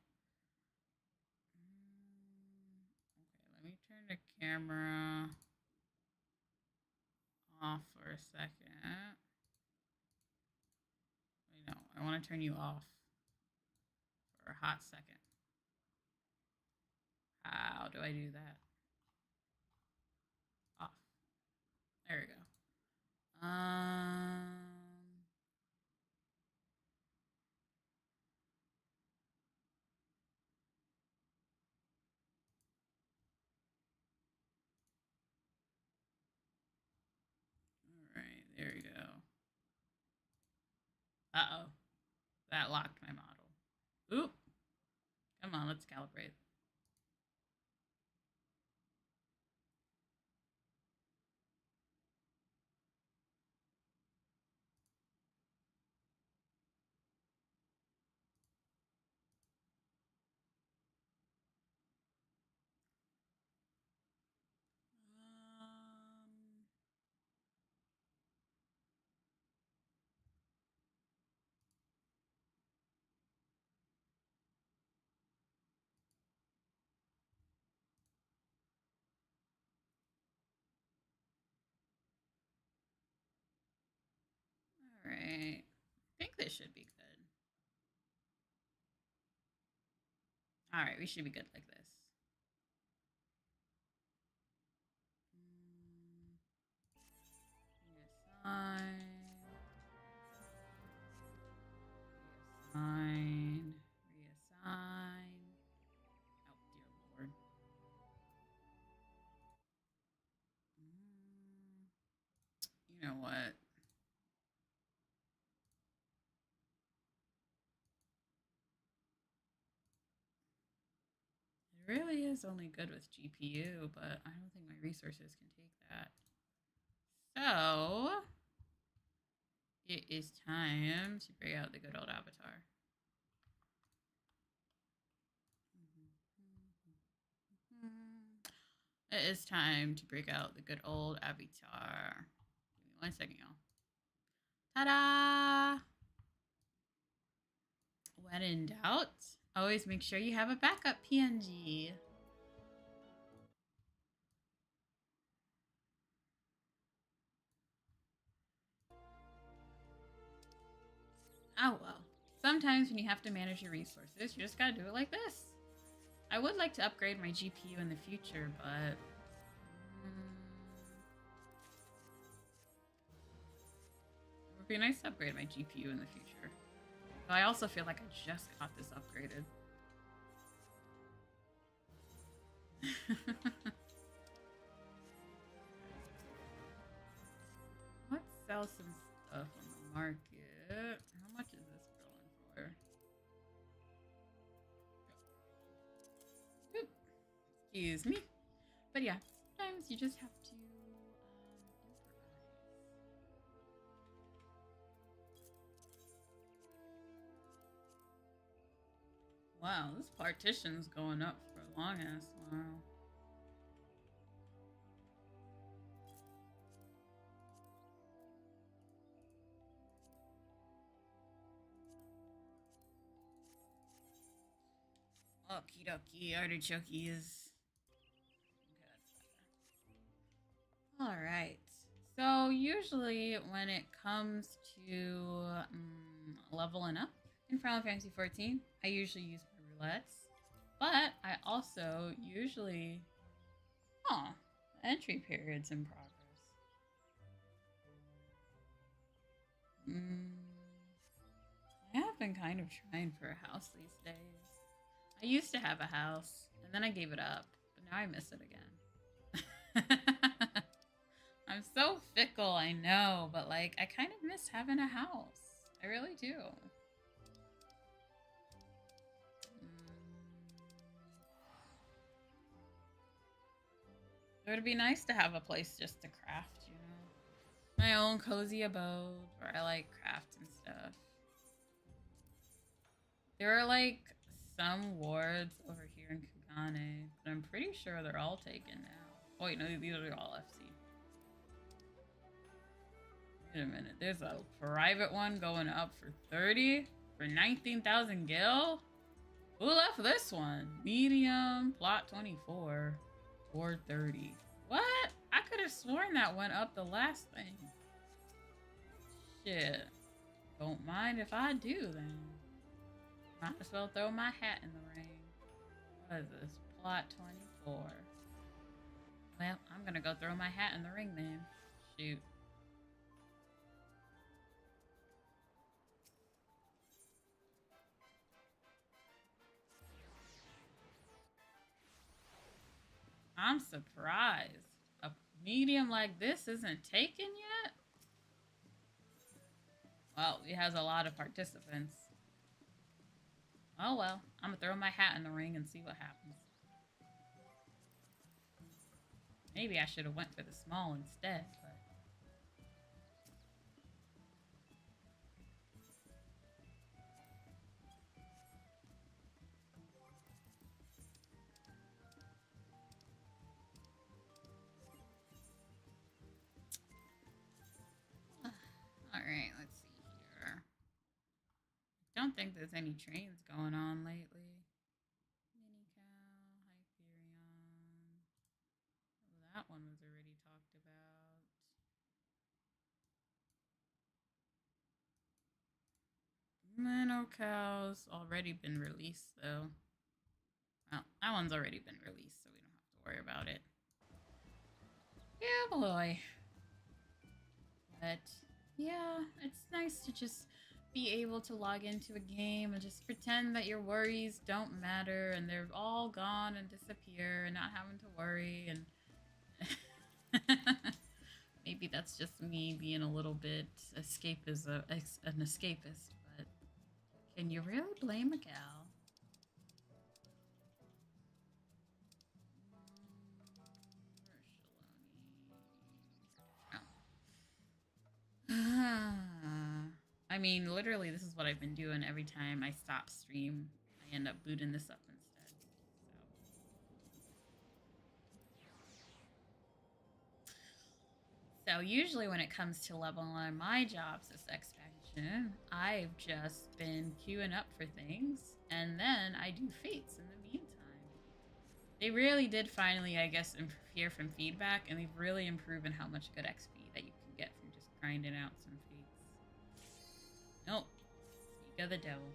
Okay, let me turn the camera off for a second. Wait, no, I want to turn you off for a hot second. How do I do that? Off. There we go. All right, there we go. Uh-oh. That locked my model. Oop. Come on, let's calibrate. All right. I think this should be good. All right, we should be good like this. Reassign. Reassign. Reassign. Oh, dear Lord. You know what? It really is only good with GPU, but I don't think my resources can take that. So, it is time to bring out the good old avatar. It is time to break out the good old avatar. Give me 1 second, y'all. Ta-da! When in doubt, always make sure you have a backup PNG. Oh well. Sometimes when you have to manage your resources, you just gotta do it like this. I would like to upgrade my GPU in the future, but... it would be nice to upgrade my GPU in the future. But I also feel like I just got this upgraded. Let's sell some stuff on the market. How much is this going for? Oop. Excuse me. But yeah, sometimes you just have to improvise. Wow, this partition's going up for a long ass while. Okie dokie, artichokes. All right. So usually when it comes to leveling up, In Final Fantasy 14, I usually use my roulettes, but I also usually... Oh, the entry period's in progress. I have been kind of trying for a house these days. I used to have a house, and then I gave it up, but now I miss it again. I'm so fickle, I know, but like, I kind of miss having a house. I really do. It would be nice to have a place just to craft, you know? My own cozy abode where I like craft and stuff. There are like some wards over here in Kagane, but I'm pretty sure they're all taken now. Oh wait, no, these are all FC. Wait a minute, there's a private one going up for 30 for 19,000 gil? Who left this one? Medium, plot 24, or 30. What? I could have sworn that went up the last thing. Shit. Don't mind if I do then. Might as well throw my hat in the ring. What is this? Plot 24. Well, I'm gonna go throw my hat in the ring then. Shoot. I'm surprised. A medium like this isn't taken yet? Well, it has a lot of participants. Oh well, I'm gonna throw my hat in the ring and see what happens. Maybe I should have went for the small instead, but... Alright, let's see here. Don't think there's any trains going on lately. Mini Cow, Hyperion. Oh, that one was already talked about. Minnow Cow's already been released, though. Well, that one's already been released, so we don't have to worry about it. Yeah, boy. But, yeah, it's nice to just be able to log into a game and just pretend that your worries don't matter and they're all gone and disappear and not having to worry and... Maybe that's just me being a little bit an escapist, but can you really blame a gal? I mean, literally, this is what I've been doing every time I stop stream. I end up booting this up instead. So usually when it comes to leveling on my jobs this expansion, I've just been queuing up for things, and then I do fates in the meantime. They really did finally, I guess, hear from feedback, and they've really improved in how much good XP that you can get from just grinding out some fates. Nope. Speak of the devil.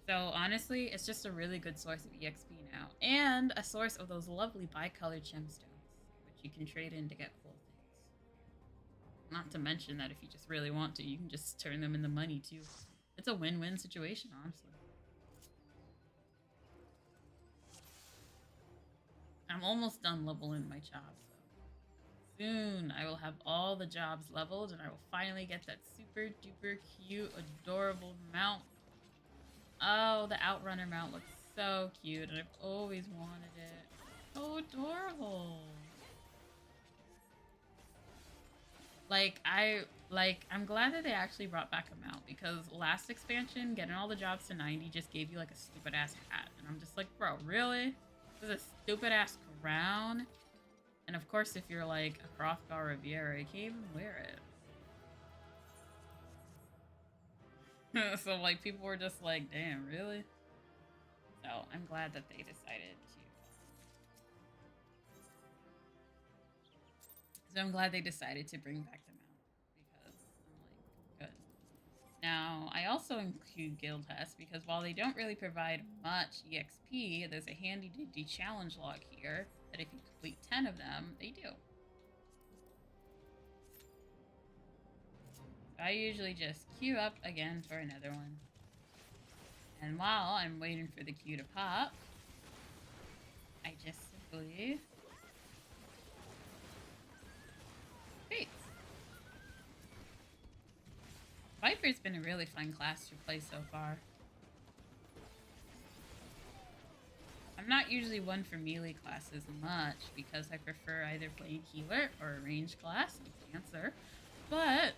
So honestly, it's just a really good source of EXP now, and a source of those lovely bicolored gemstones, which you can trade in to get cool things. Not to mention that if you just really want to, you can just turn them into money too. It's a win-win situation, honestly. I'm almost done leveling my jobs, though. Soon, I will have all the jobs leveled, and I will finally get that super duper cute, adorable mount. Oh, the Outrunner mount looks so cute, and I've always wanted it. So adorable. I'm glad that they actually brought back a mount, because last expansion, getting all the jobs to 90 just gave you like a stupid ass hat, and I'm just like, bro, really? This is a stupid ass crown? And of course, if you're like a Hrothgar Riviera, you can't even wear it. So like people were just like, damn, really? So I'm glad that they decided to. So I'm glad they decided to bring back the mount, because I'm like, good. Now, I also include guild tests because while they don't really provide much EXP, there's a handy dandy challenge log here that if you complete 10 of them, they do. So I usually just queue up again for another one. And while I'm waiting for the queue to pop, I just simply wait. Viper's been a really fun class to play so far. I'm not usually one for melee classes much because I prefer either playing healer or a ranged class like Dancer, but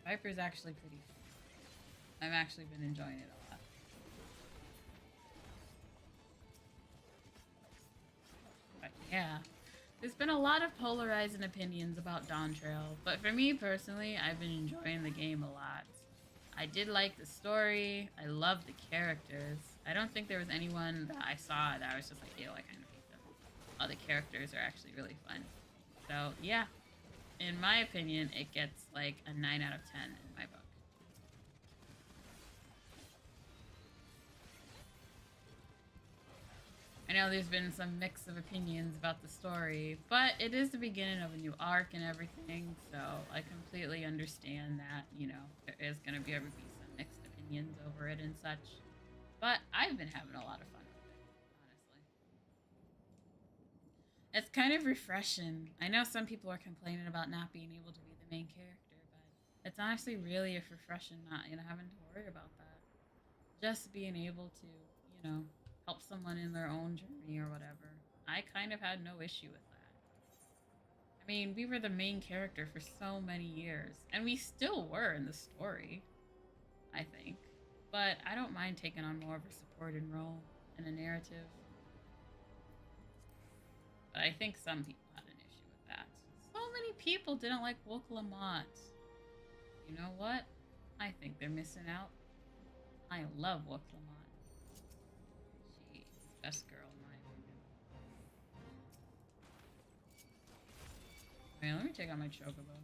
Viper's actually pretty fun. I've actually been enjoying it a lot. But yeah, there's been a lot of polarizing opinions about Dawn Trail, but for me personally, I've been enjoying the game a lot. I did like the story. I love the characters. I don't think there was anyone that I saw that I was just like, ew, I kind of hate them. Oh, the characters are actually really fun. So, yeah. In my opinion, it gets like a 9 out of 10 in my book. I know there's been some mix of opinions about the story, but it is the beginning of a new arc and everything, so I completely understand that, you know, there is going to be some mixed opinions over it and such. But I've been having a lot of fun with it, honestly. It's kind of refreshing. I know some people are complaining about not being able to be the main character, but it's honestly really refreshing not, you know, having to worry about that. Just being able to, you know, help someone in their own journey or whatever. I kind of had no issue with that. I mean, we were the main character for so many years, and we still were in the story, I think. But I don't mind taking on more of a supporting role in a narrative. But I think some people had an issue with that. So many people didn't like KokoLuna. You know what? I think they're missing out. I love KokoLuna. She's the best girl in my opinion. Man, let me take out my chocobo.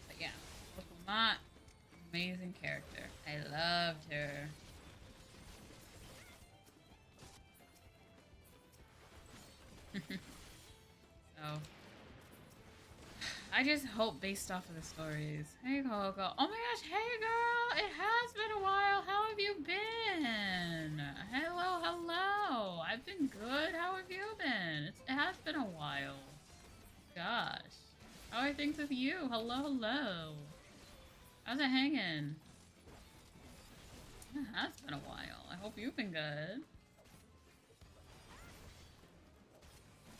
But yeah, KokoLuna, amazing character. I loved her. So I just hope based off of the stories. Hey Coco. Oh my gosh, hey girl! It has been a while. How have you been? Hello, hello. I've been good. How have you been? It has been a while. Gosh. How are things with you? Hello, hello. How's it hanging? It has been a while. I hope you've been good.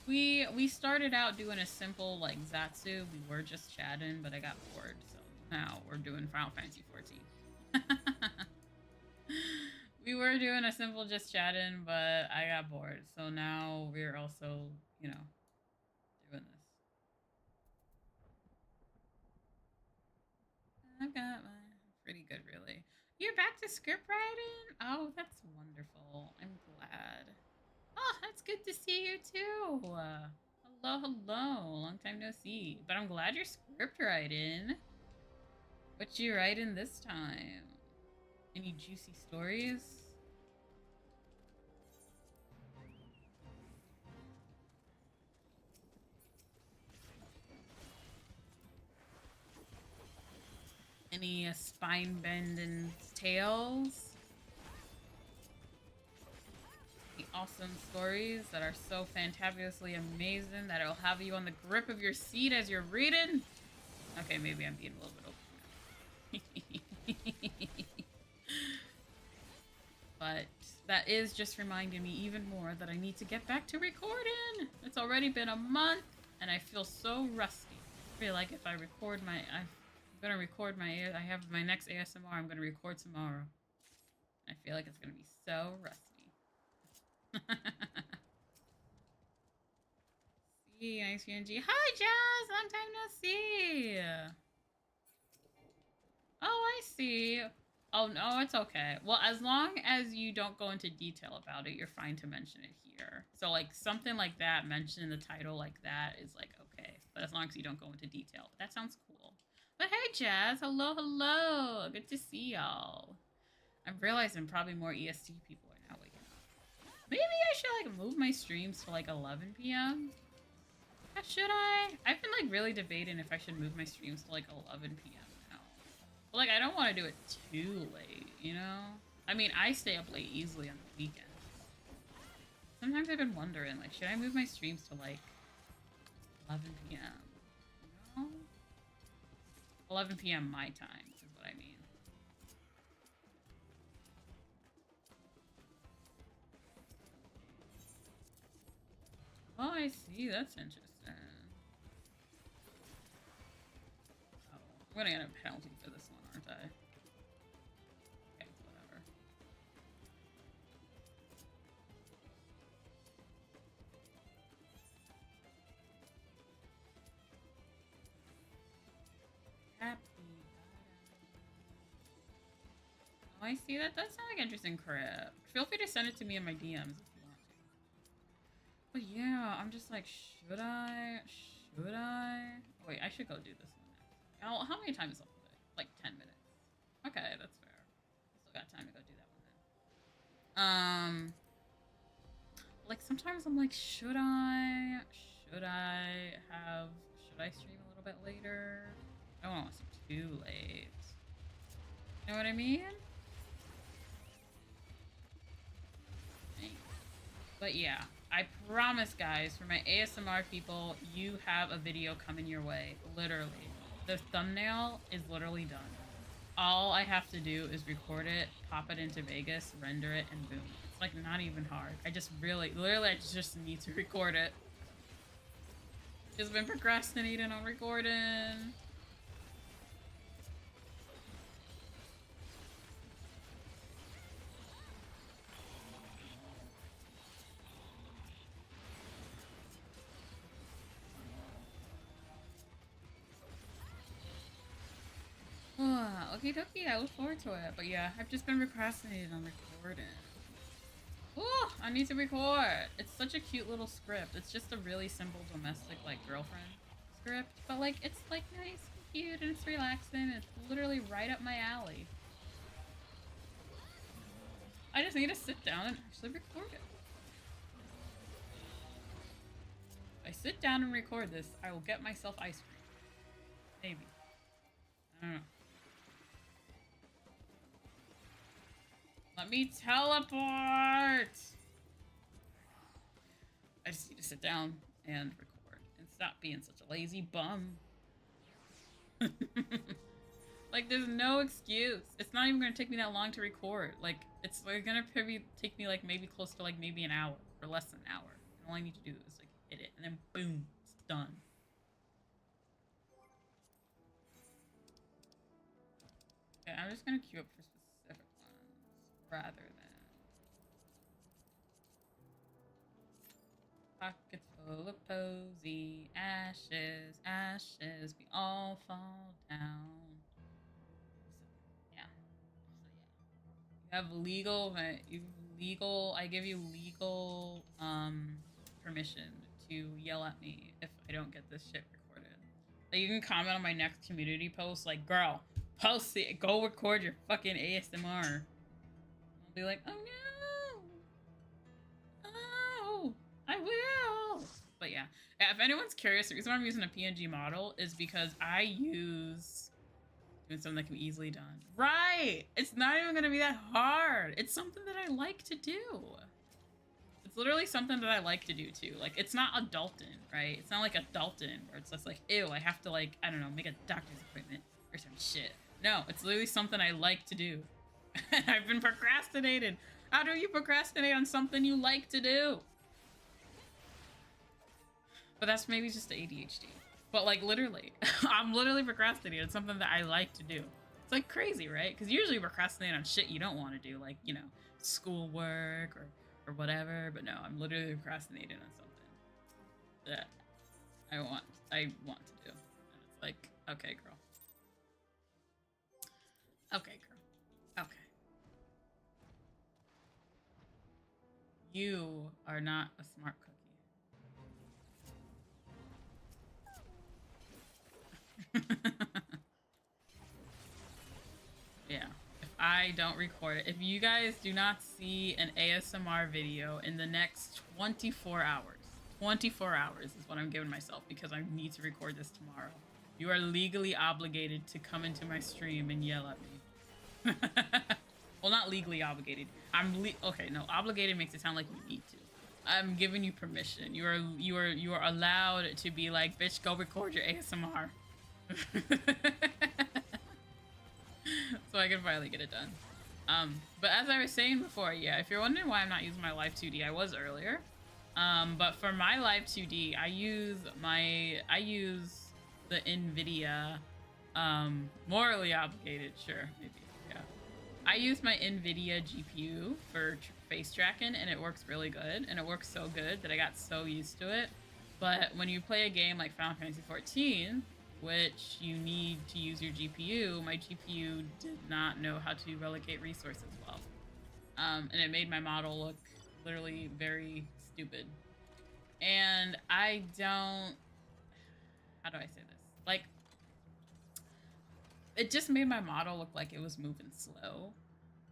We started out doing a simple like Zatsu. We were just chatting, but I got bored, so now we're doing Final Fantasy 14. We were doing a simple just chatting, but I got bored, so now we're also, you know, doing this. I've got my pretty good, really. You're back to script writing? Oh, that's wonderful. I'm glad. Oh, that's good to see you too. Hello, hello. Long time no see. But I'm glad you're script writing. What you writing this time? Any juicy stories? Any spine bending tales? The awesome stories that are so fantabulously amazing that it'll have you on the grip of your seat as you're reading? Okay, maybe I'm being a little bit open. But that is just reminding me even more that I need to get back to recording. It's already been a month and I feel so rusty. I feel like if I record I'm gonna record I have my next ASMR I'm gonna record tomorrow. I feel like it's gonna be so rusty. See, nice PNG. Hi, Jazz! Long time no see! Oh, I see. Oh, no, it's okay. Well, as long as you don't go into detail about it, you're fine to mention it here. So, like, something like that, mentioned in the title like that is, like, okay. But as long as you don't go into detail. But that sounds cool. But hey, Jazz. Hello, hello. Good to see y'all. I'm realizing probably more EST people are now waking up. Maybe I should, like, move my streams to, like, 11 p.m.? Should I? I've been, like, really debating if I should move my streams to, like, 11 p.m. But, like, I don't want to do it too late, you know? I mean, I stay up late easily on the weekends. Sometimes I've been wondering, like, should I move my streams to, like, 11 p.m.? You know? 11 p.m. my time is what I mean. Oh, I see. That's interesting. Oh, I'm gonna get a penalty for this one, aren't I? Okay, whatever. Happy. Oh, I see. That does sound like interesting crap. Feel free to send it to me in my DMs if you want to. But yeah, I'm just like, should I? Should I? Oh, wait, I should go do this one next. Oh, how many times left today? Like 10 minutes. Okay, that's fair. Still got time to go do that one then. Like sometimes I'm like, should I? Should I have? Should I stream a little bit later? I don't want to stream too late. You know what I mean? But yeah, I promise, guys, for my ASMR people, you have a video coming your way. Literally. The thumbnail is literally done. All I have to do is record it, pop it into Vegas, render it, and boom. It's like not even hard. I just literally, I just need to record it. Just been procrastinating on recording. Okie dokie, I look forward to it. But yeah, I've just been procrastinating on recording. Oh, I need to record. It's such a cute little script. It's just a really simple domestic, like, girlfriend script. But, like, it's, like, nice and cute and it's relaxing. And it's literally right up my alley. I just need to sit down and actually record it. If I sit down and record this, I will get myself ice cream. Maybe. I don't know. Let me teleport! I just need to sit down and record and stop being such a lazy bum. Like, there's no excuse. It's not even gonna take me that long to record. Like, it's like gonna probably take me like maybe close to like maybe an hour or less than an hour. And all I need to do is like hit it and then boom, it's done. Okay, I'm just gonna queue up for specific ones rather than pockets full of posy ashes, ashes, we all fall down. So, yeah. You have legal, I give you legal, permission to yell at me if I don't get this shit recorded. Like, you can comment on my next community post, like, girl, post it, go record your fucking ASMR. I'll be like, oh no! Oh, I will! But yeah, if anyone's curious, the reason why I'm using a PNG model is because I use doing something that can be easily done. Right! It's not even gonna be that hard. It's something that I like to do. It's literally something that I like to do too. Like, it's not adulting, right? It's not like adulting where it's just like, ew, I have to, like, I don't know, make a doctor's appointment or some shit. No, it's literally something I like to do. I've been procrastinating. How do you procrastinate on something you like to do? But that's maybe just the ADHD. But, like, literally, I'm literally procrastinating on something that I like to do. It's, like, crazy, right? Because usually you procrastinate on shit you don't want to do, like, you know, schoolwork or whatever. But no, I'm literally procrastinating on something that I want to do. And it's like, okay, girl. Okay, girl. Okay. You are not a smart cookie. Yeah. If I don't record it, if you guys do not see an ASMR video in the next 24 hours, 24 hours is what I'm giving myself because I need to record this tomorrow. You are legally obligated to come into my stream and yell at me. Well, not legally obligated. Okay, no, obligated makes it sound like you need to. I'm giving you permission. You are allowed to be like, bitch, go record your ASMR. So I can finally get it done. But as I was saying before, yeah, if you're wondering why I'm not using my Live 2D, I was earlier. But for my Live 2D, I use the NVIDIA, morally obligated, sure, maybe, yeah. I use my NVIDIA GPU for face tracking, and it works really good, and it works so good that I got so used to it. But when you play a game like Final Fantasy XIV, which you need to use your GPU, my GPU did not know how to relegate resources well. And it made my model look literally very stupid. And I don't... How do I say this? Like, it just made my model look like it was moving slow.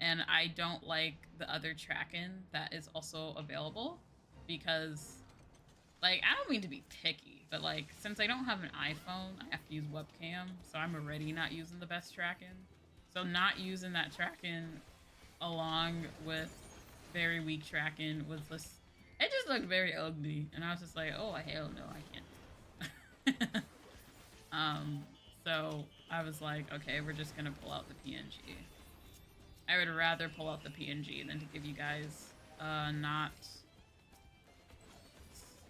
And I don't like the other tracking that is also available because, like, I don't mean to be picky, but like, since I don't have an iPhone, I have to use webcam, so I'm already not using the best tracking. So not using that tracking along with very weak tracking was just, it just looked very ugly, and I was just like, oh hell no, I can't. So I was like, okay, we're just gonna pull out the PNG. I would rather pull out the PNG than to give you guys not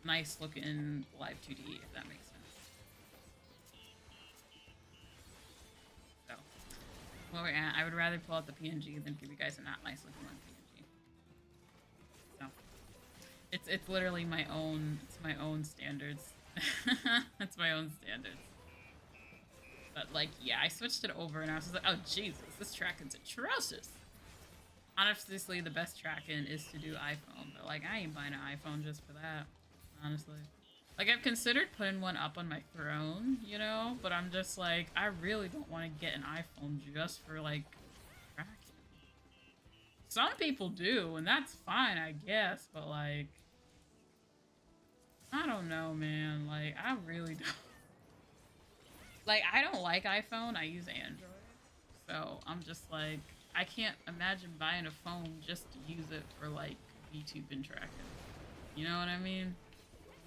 nice looking Live 2D, if that makes sense. So, where we're at, I would rather pull out the PNG than give you guys a not nice looking one PNG. So, it's literally my own, it's my own standards. It's my own standards. But like, yeah, I switched it over and I was just like, oh Jesus, this tracking's atrocious. Honestly, the best tracking is to do iPhone, but like, I ain't buying an iPhone just for that. Honestly, like, I've considered putting one up on my throne, you know, but I'm just like, I really don't want to get an iPhone just for like tracking. Some people do, and that's fine, I guess, but like, I don't know, man. Like, I really don't. Like, I don't like iPhone, I use Android. So I'm just like, I can't imagine buying a phone just to use it for like YouTube and tracking. You know what I mean?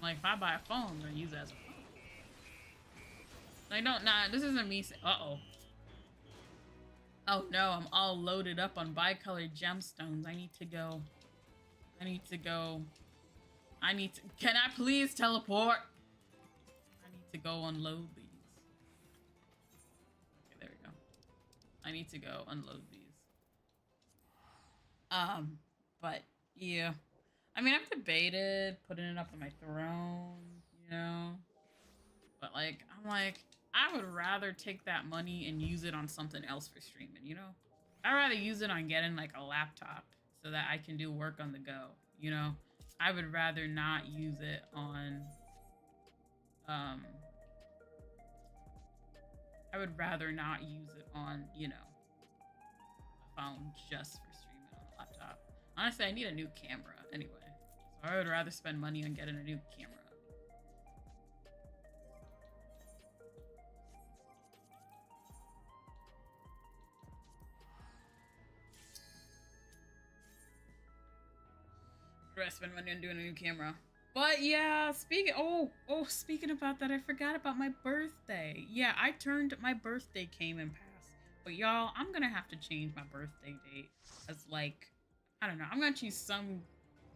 Like, if I buy a phone, I'm gonna use it as a phone. Like, nah, this isn't me saying, uh-oh. Oh no, I'm all loaded up on bicolored gemstones. I need to go. Can I please teleport? I need to go unload these. Okay, there we go. I need to go unload these. But yeah. I mean, I've debated putting it up on my throne, you know? But like, I'm like, I would rather take that money and use it on something else for streaming, you know? I'd rather use it on getting like a laptop so that I can do work on the go, you know? I would rather not use it on, I would rather not use it on, you know, a phone just for streaming on a laptop. Honestly, I need a new camera anyway. So I would rather spend money on getting a new camera. I spend money on doing a new camera. But yeah, speaking about that, I forgot about my birthday. Yeah, my birthday came and passed. But y'all, I'm gonna have to change my birthday date as like, I don't know, I'm gonna choose some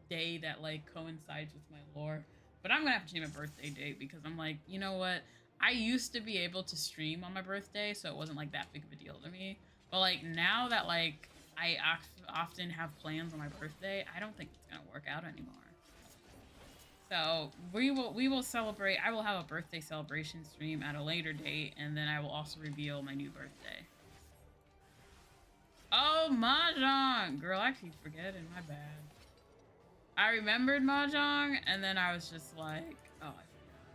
day that like coincides with my lore. But I'm gonna have to change my birthday date because I'm like, you know what? I used to be able to stream on my birthday, so it wasn't like that big of a deal to me. But like now that like I often have plans on my birthday, I don't think it's gonna work out anymore. So we will celebrate. I will have a birthday celebration stream at a later date, and then I will also reveal my new birthday. Oh, Mahjong! Girl, I keep forgetting, my bad. I remembered mahjong, and then I was just like, oh, I forgot.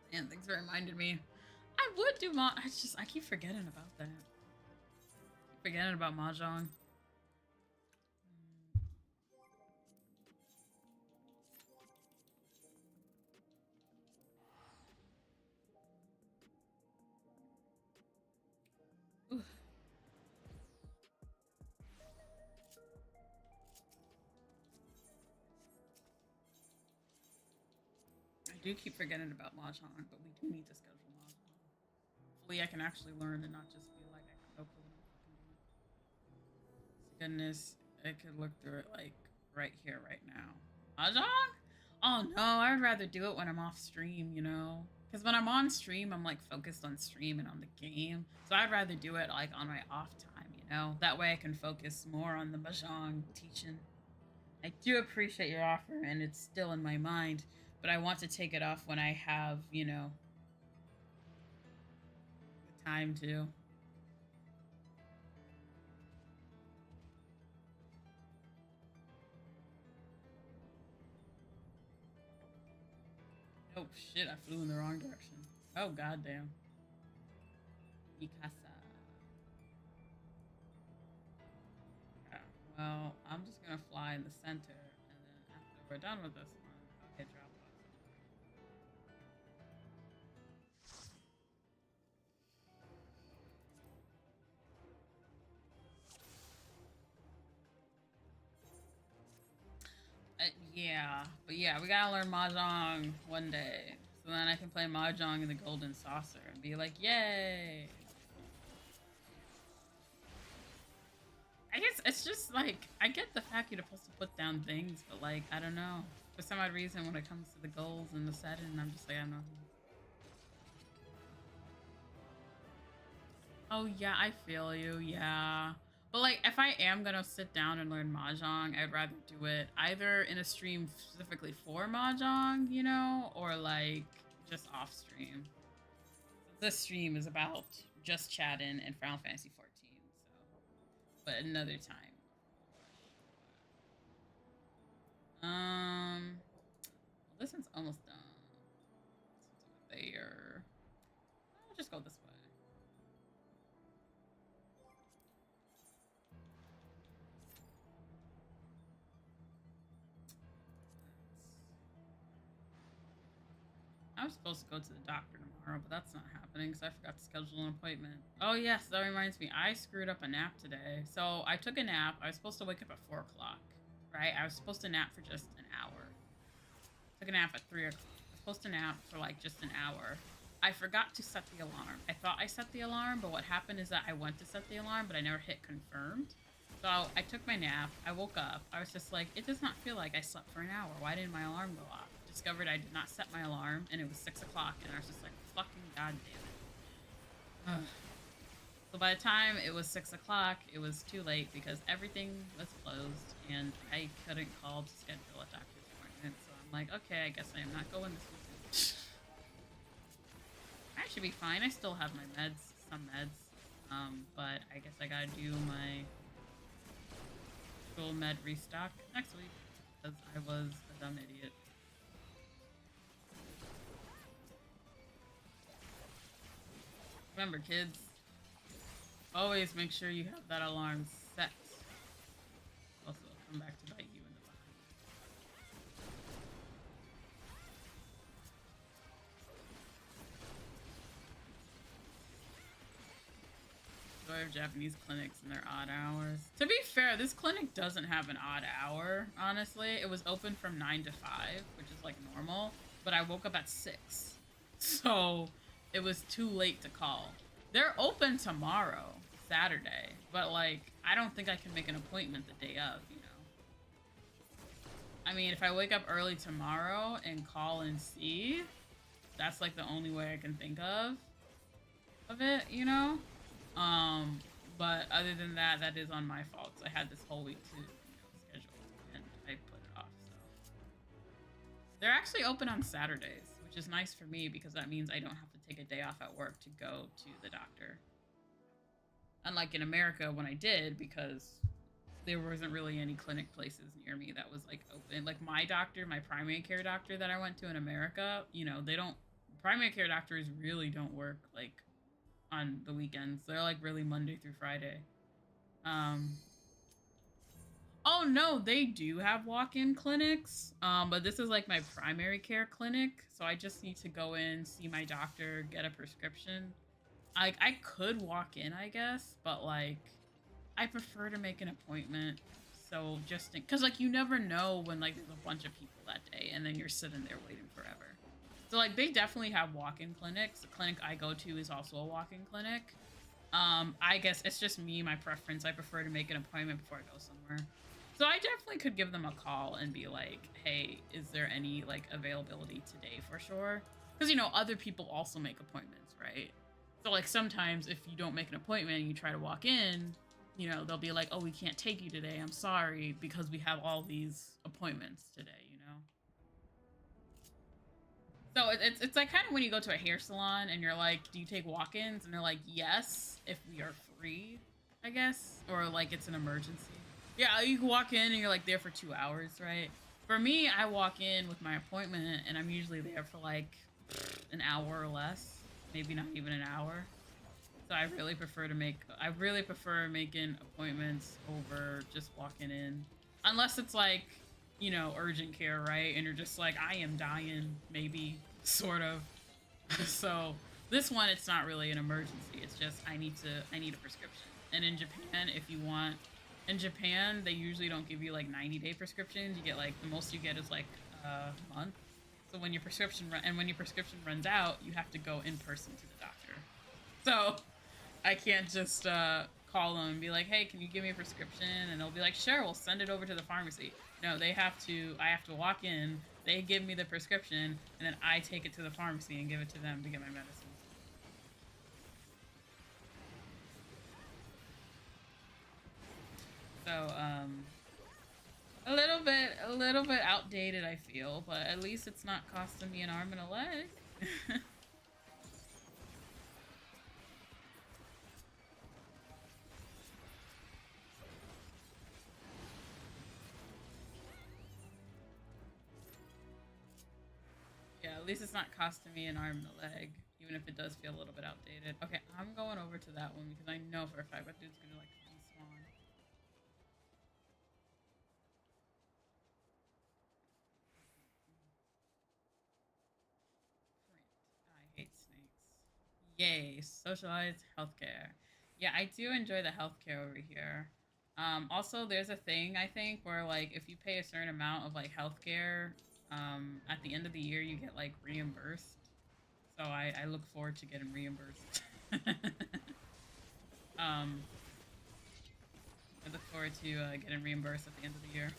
Oh, man, thanks for reminding me. I would do I keep forgetting about that. Keep forgetting about mahjong. Ooh. I do keep forgetting about mahjong, but we do need to schedule mahjong. Hopefully, I can actually learn and not just be like, I got no clue what I'm fucking doing. Goodness, I could look through it like right here, right now. Mahjong? Oh no, I'd rather do it when I'm off stream, you know? Because when I'm on stream, I'm like focused on stream and on the game. So I'd rather do it like on my off time, you know? That way I can focus more on the mahjong teaching. I do appreciate your offer, and it's still in my mind, but I want to take it off when I have, you know, the time to. Oh shit, I flew in the wrong direction. Oh goddamn. Mikasa. Yeah, well, I'm just gonna fly in the center, and then after we're done with this one, I'll get dropped off somewhere. Yeah, but yeah, we gotta learn mahjong one day, so then I can play mahjong in the golden saucer and be like, yay! I guess it's just like I get the fact you're supposed to put down things, but like I don't know. For some odd reason, when it comes to the goals and the setting, I'm just like I don't know. Oh yeah, I feel you. Yeah, but like if I am gonna sit down and learn mahjong, I'd rather do it either in a stream specifically for mahjong, you know, or like just off stream. This stream is about just chatting and Final Fantasy 14, so but another time. Well, this one's almost done. This one's over there. I'll just go this way. I was supposed to go to the doctor tomorrow, but that's not happening because I forgot to schedule an appointment. Oh, yes, that reminds me. I screwed up a nap today. So I took a nap. I was supposed to wake up at 4 o'clock, right? I was supposed to nap for just an hour. Took a nap at 3 o'clock. I was supposed to nap for like just an hour. I forgot to set the alarm. I thought I set the alarm, but what happened is that I went to set the alarm, but I never hit confirmed. So I took my nap. I woke up. I was just like, it does not feel like I slept for an hour. Why didn't my alarm go off? Discovered I did not set my alarm, and it was 6 o'clock, and I was just like, fucking goddamn it. Ugh. So by the time it was 6 o'clock, it was too late because everything was closed, and I couldn't call to schedule a doctor's appointment. So I'm like, okay, I guess I am not going this weekend. I should be fine. I still have my meds, some meds, but I guess I gotta do my full med restock next week because I was a dumb idiot. Remember, kids, always make sure you have that alarm set. Also, I'll come back to bite you in the behind. Joy of Japanese clinics and their odd hours. To be fair, this clinic doesn't have an odd hour, honestly. It was open from 9 to 5, which is like normal, but I woke up at 6. So it was too late to call. They're open tomorrow, Saturday, but like I don't think I can make an appointment the day of, you know. I mean, if I wake up early tomorrow and call and see, that's like the only way I can think of it, you know. But other than that, that is on my fault. I had this whole week to, you know, schedule, and I put it off. So they're actually open on Saturdays, which is nice for me because that means I don't have to take a day off at work to go to the doctor. Unlike in America when I did, because there wasn't really any clinic places near me that was like open. Like my doctor, my primary care doctor that I went to in America, you know, they don't primary care doctors really don't work like on the weekends. They're like really Monday through Friday. Um Oh no, they do have walk-in clinics. But this is like my primary care clinic, so I just need to go in, see my doctor, get a prescription. I could walk in, I guess, but like I prefer to make an appointment. So just because like you never know when like there's a bunch of people that day, and then you're sitting there waiting forever. So like they definitely have walk-in clinics. The clinic I go to is also a walk-in clinic. I guess it's just me, my preference. I prefer to make an appointment before I go somewhere. So I definitely could give them a call and be like, "Hey, is there any like availability today for sure?" Because you know other people also make appointments, right? So like sometimes if you don't make an appointment and you try to walk in, you know they'll be like, "Oh, we can't take you today. I'm sorry because we have all these appointments today." You know. So it's like kind of when you go to a hair salon and you're like, "Do you take walk-ins?" And they're like, "Yes, if we are free, I guess," or like it's an emergency. Yeah, you can walk in and you're like there for 2 hours, right? For me, I walk in with my appointment and I'm usually there for like an hour or less, maybe not even an hour. So I really prefer making appointments over just walking in. Unless it's like, you know, urgent care, right? And you're just like, I am dying, maybe, sort of. So this one it's not really an emergency. It's just I need a prescription. And in Japan, if you want in Japan, they usually don't give you like 90-day prescriptions. You get like the most you get is like a month. So when your prescription runs out, you have to go in person to the doctor. So I can't just call them and be like, "Hey, can you give me a prescription?" And they'll be like, "Sure, we'll send it over to the pharmacy." No, they have to. I have to walk in. They give me the prescription, and then I take it to the pharmacy and give it to them to get my medicine. So, a little bit outdated, I feel, but at least it's not costing me an arm and a leg. Yeah, at least it's not costing me an arm and a leg, even if it does feel a little bit outdated. Okay, I'm going over to that one because I know for a fact that dude's gonna like respawn. Print. I hate snakes. Yay, socialized healthcare. Yeah, I do enjoy the healthcare over here. Also, there's a thing I think where like if you pay a certain amount of like healthcare, at the end of the year you get like reimbursed. So I look forward to getting reimbursed. um, I look forward to getting reimbursed at the end of the year.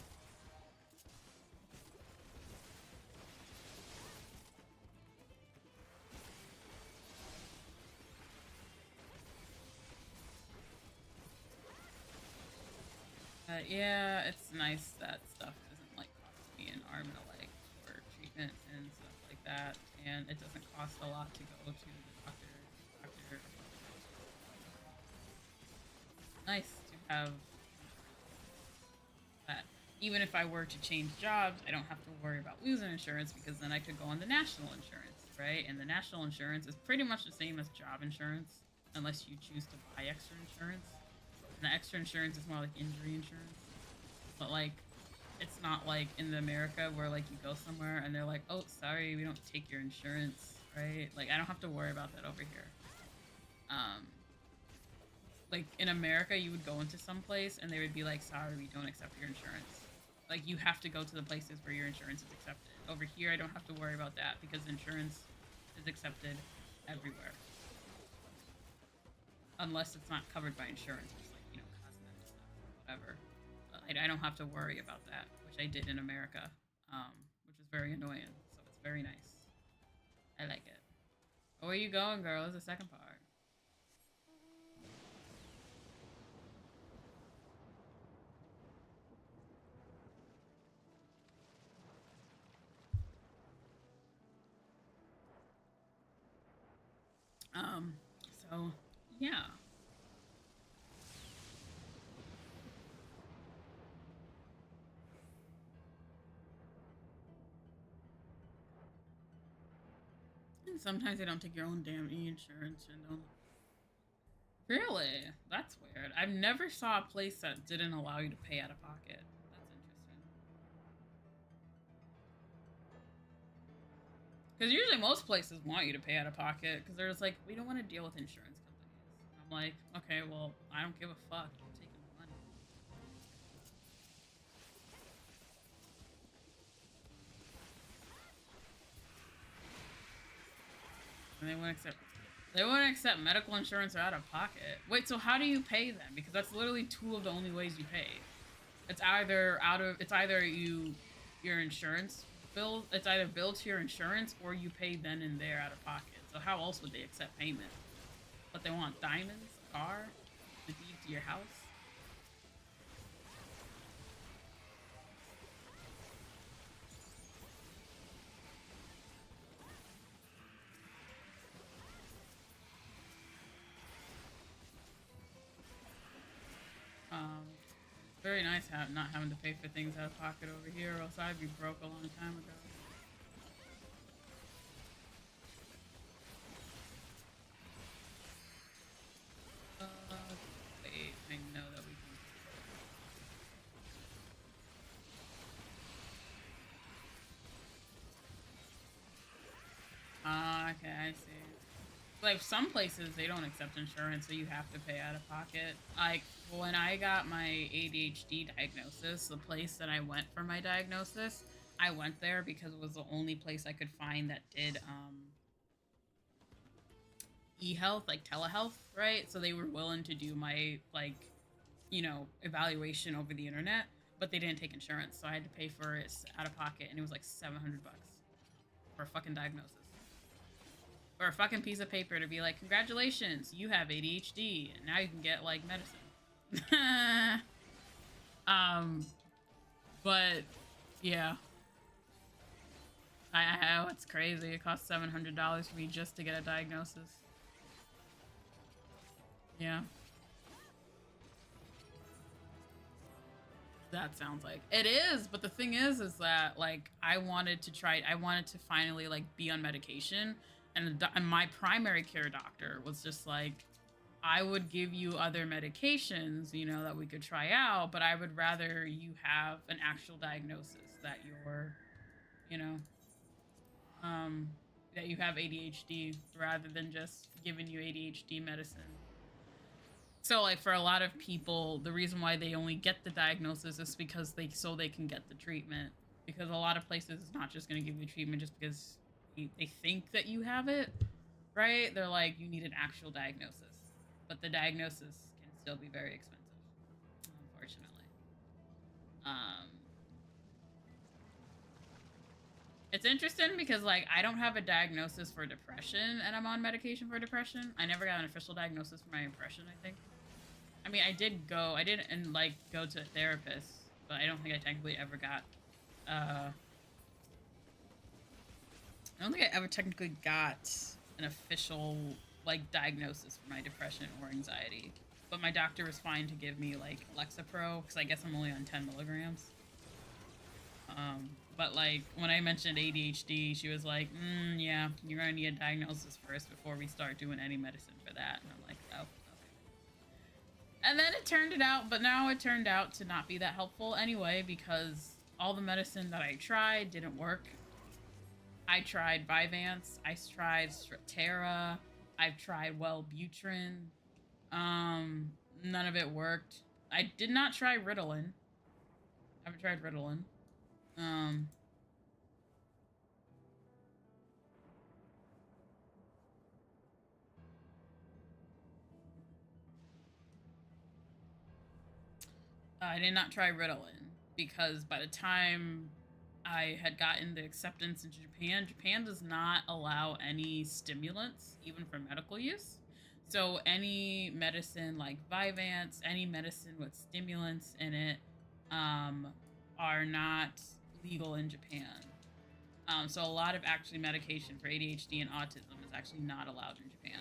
Yeah, it's nice that stuff doesn't like cost me an arm and a leg for treatment and stuff like that, and it doesn't cost a lot to go to the doctor. Doctor, nice to have that. Even if I were to change jobs, I don't have to worry about losing insurance because then I could go on the national insurance, right? And the national insurance is pretty much the same as job insurance, unless you choose to buy extra insurance. And the extra insurance is more like injury insurance. But like it's not like in America where like you go somewhere and they're like, "Oh, sorry, we don't take your insurance," right? Like I don't have to worry about that over here. Um, like in America, you would go into some place and they would be like, "Sorry, we don't accept your insurance." Like you have to go to the places where your insurance is accepted. Over here, I don't have to worry about that because insurance is accepted everywhere, unless it's not covered by insurance, just like you know cosmetic stuff or whatever. I don't have to worry about that, which I did in America, which is very annoying. So it's very nice. I like it. Oh, where you going, girl? Is the second part. Um, so yeah. Sometimes they don't take your own damn insurance and don't. Really? That's weird. I've never saw a place that didn't allow you to pay out of pocket. That's interesting. Because usually most places want you to pay out of pocket because they're just like, we don't want to deal with insurance companies. And I'm like, okay, well, I don't give a fuck. I'm taking the money. And they wouldn't accept medical insurance or out of pocket. Wait, so how do you pay them? Because that's literally two of the only ways you pay. It's either your insurance bill. It's either billed to your insurance or you pay then and there out of pocket. So how else would they accept payment? But they want diamonds, a car, the deed to your house. Very nice not having to pay for things out of pocket over here, or else I'd be broke a long time ago. Wait, I know that we can. Okay, I see. Like some places they don't accept insurance, so you have to pay out of pocket. Like when I got my ADHD diagnosis, the place that I went for my diagnosis, I went there because it was the only place I could find that did e-health, like telehealth, right? So they were willing to do my evaluation over the internet, but they didn't take insurance, so I had to pay for it out of pocket, and it was like $700 for a fucking diagnosis. Or a fucking piece of paper to be like, congratulations, you have ADHD, and now you can get like medicine. But yeah, I know it's crazy. It costs $700 for me just to get a diagnosis. Yeah, that sounds like it is. But the thing is that like I wanted to finally like be on medication. And my primary care doctor was just like, I would give you other medications, that we could try out, but I would rather you have an actual diagnosis that you're, that you have ADHD rather than just giving you ADHD medicine. So, like, for a lot of people, the reason why they only get the diagnosis is because they can get the treatment. Because a lot of places, it's not just going to give you treatment just because they think that you have it, right? They're like, you need an actual diagnosis, but the diagnosis can still be very expensive, unfortunately. It's interesting because like I don't have a diagnosis for depression, and I'm on medication for depression. I never got an official diagnosis for my depression. I think. I mean, I didn't go to a therapist, but I don't think I technically ever got. I don't think I ever technically got an official like diagnosis for my depression or anxiety, but my doctor was fine to give me like Lexapro because I guess I'm only on 10 milligrams. But like when I mentioned ADHD, she was like, "Yeah, you're gonna need a diagnosis first before we start doing any medicine for that." And I'm like, "Oh, okay." And then it turned out to not be that helpful anyway because all the medicine that I tried didn't work. I tried Vyvanse, I tried Strattera, I've tried Wellbutrin. None of it worked. I did not try Ritalin. I haven't tried Ritalin. I did not try Ritalin because by the time I had gotten the acceptance in Japan, Japan does not allow any stimulants, even for medical use. So any medicine like Vyvanse, any medicine with stimulants in it, are not legal in Japan. So a lot of actually medication for ADHD and autism is actually not allowed in Japan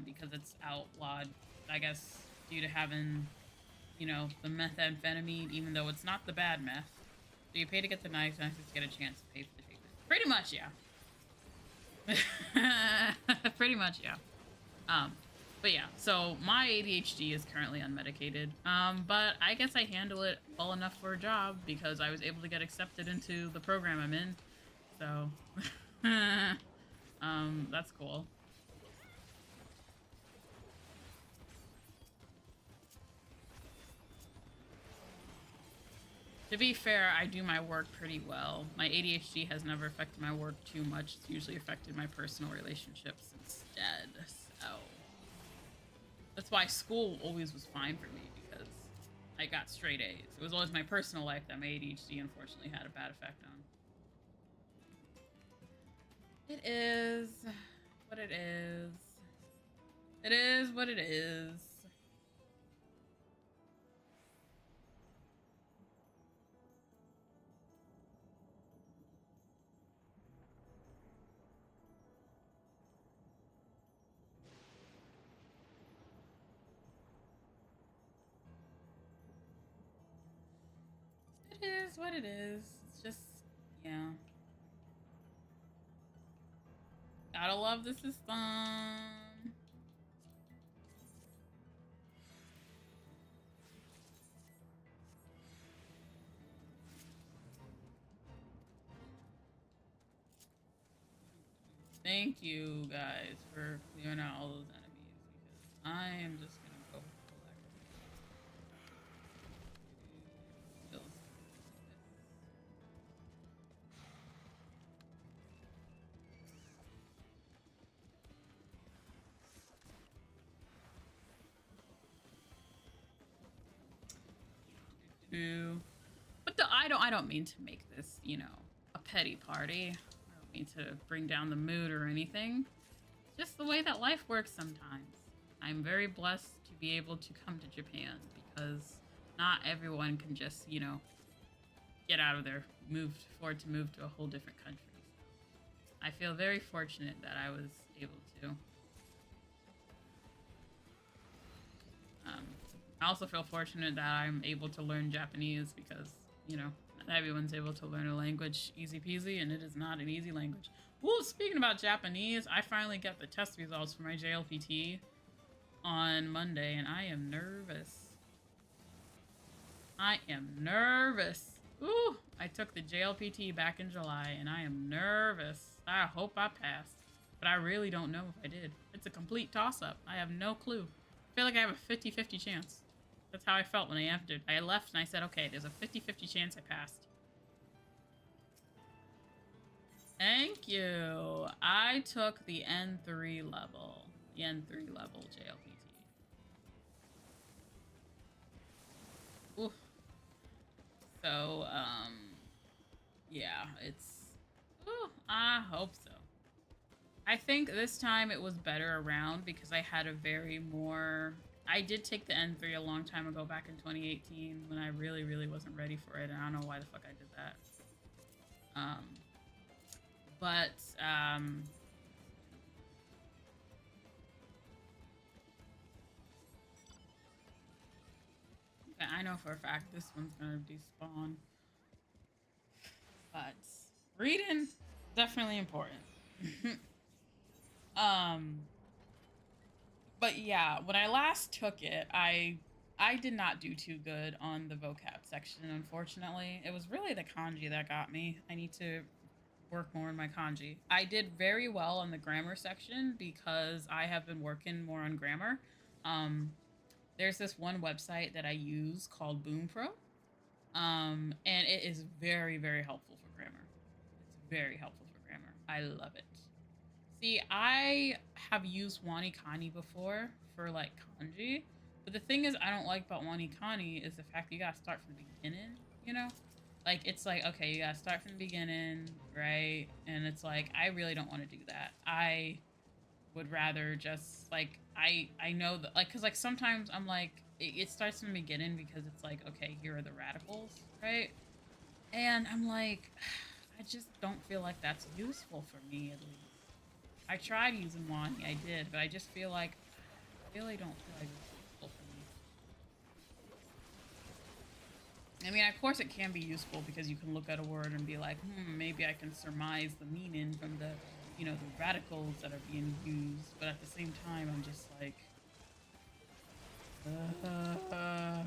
because it's outlawed, I guess, due to having, the methamphetamine, even though it's not the bad meth. So you pay to get the diagnosis to get a chance to pay for the treatment. Pretty much, yeah. Pretty much, yeah. Um, but yeah, so my ADHD is currently unmedicated. But I guess I handle it well enough for a job because I was able to get accepted into the program I'm in. So, that's cool. To be fair, I do my work pretty well. My ADHD has never affected my work too much. It's usually affected my personal relationships instead. So that's why school always was fine for me because I got straight A's. It was always my personal life that my ADHD unfortunately had a bad effect on. It is what it is. It is what it is. It is what it is. It's just, yeah. Gotta love the system. Thank you guys for clearing out all those enemies because I am just gonna go collect those. But I don't mean to make this, you know, a petty party. I don't mean to bring down the mood or anything. It's just the way that life works sometimes. I'm very blessed to be able to come to Japan because not everyone can just, you know, get out of there, afford to move to a whole different country. I feel very fortunate that I was able to. Um, I also feel fortunate that I'm able to learn Japanese because, you know, not everyone's able to learn a language easy peasy, and it is not an easy language. Ooh, speaking about Japanese, I finally got the test results for my JLPT on Monday, and I am nervous. I am nervous. Ooh, I took the JLPT back in July, and I am nervous. I hope I passed, but I really don't know if I did. It's a complete toss-up. I have no clue. I feel like I have a 50-50 chance. That's how I felt when I entered. I left and I said, okay, there's a 50-50 chance I passed. Thank you. I took the N3 level. The N3 level JLPT. Oof. So, yeah, it's... Ooh, I hope so. I think this time it was better around because I had a very more... I did take the N3 a long time ago, back in 2018, when I really, really wasn't ready for it, and I don't know why the fuck I did that. But, I know for a fact this one's gonna despawn. But reading, definitely important. um, but yeah, when I last took it, I did not do too good on the vocab section, unfortunately. It was really the kanji that got me. I need to work more on my kanji. I did very well on the grammar section because I have been working more on grammar. Um, there's this one website that I use called Boom Pro. And it is very, very helpful for grammar. It's very helpful for grammar. I love it. See, I have used Wanikani before for like kanji, but the thing is, I don't like about Wanikani is the fact that you gotta start from the beginning. You know, like it's like okay, you gotta start from the beginning, right? And it's like I really don't want to do that. I would rather just like I know that like because like sometimes I'm like it starts from the beginning because it's like okay, here are the radicals, right? And I'm like, I just don't feel like that's useful for me at least. I tried using Wani, I did, but I just feel like I really don't feel like it's useful for me. I mean, of course it can be useful because you can look at a word and be like, maybe I can surmise the meaning from the you know, the radicals that are being used, but at the same time, I'm just like, uh,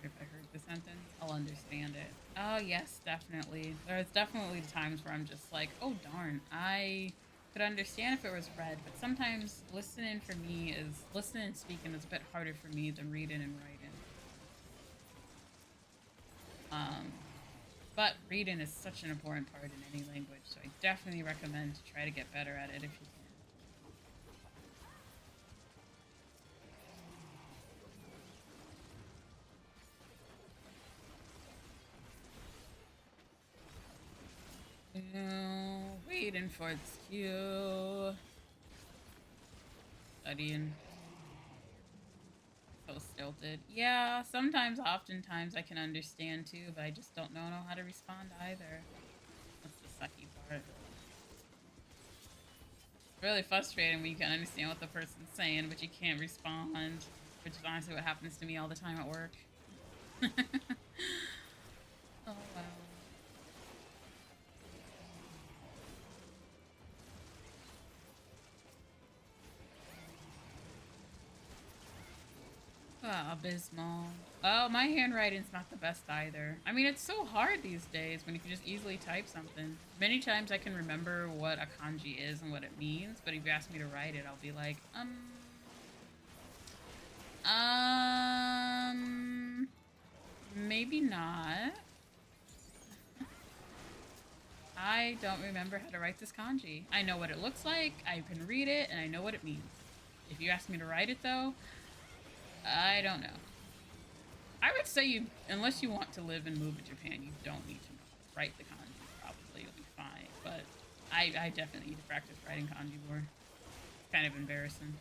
if I heard the sentence, I'll understand it. Oh, yes, definitely. There's definitely times where I'm just like, oh, darn, I could understand if it was read, but sometimes listening and speaking is a bit harder for me than reading and writing. Um, but reading is such an important part in any language, so I definitely recommend to try to get better at it if you can. Waiting for its cue. Studying. So stilted. Yeah, sometimes, oftentimes I can understand too, but I just don't know how to respond either. That's the sucky part. It's really frustrating when you can understand what the person's saying, but you can't respond, which is honestly what happens to me all the time at work. Oh, wow. Oh, abysmal. Oh, my handwriting's not the best either. I mean, it's so hard these days when you can just easily type something. Many times I can remember what a kanji is and what it means, but if you ask me to write it, I'll be like, maybe not. I don't remember how to write this kanji. I know what it looks like, I can read it, and I know what it means. If you ask me to write it, though, I don't know. I would say you, unless you want to live and move in Japan, you don't need to write the kanji. Probably you'll be fine. But I definitely need to practice writing kanji more. It's kind of embarrassing.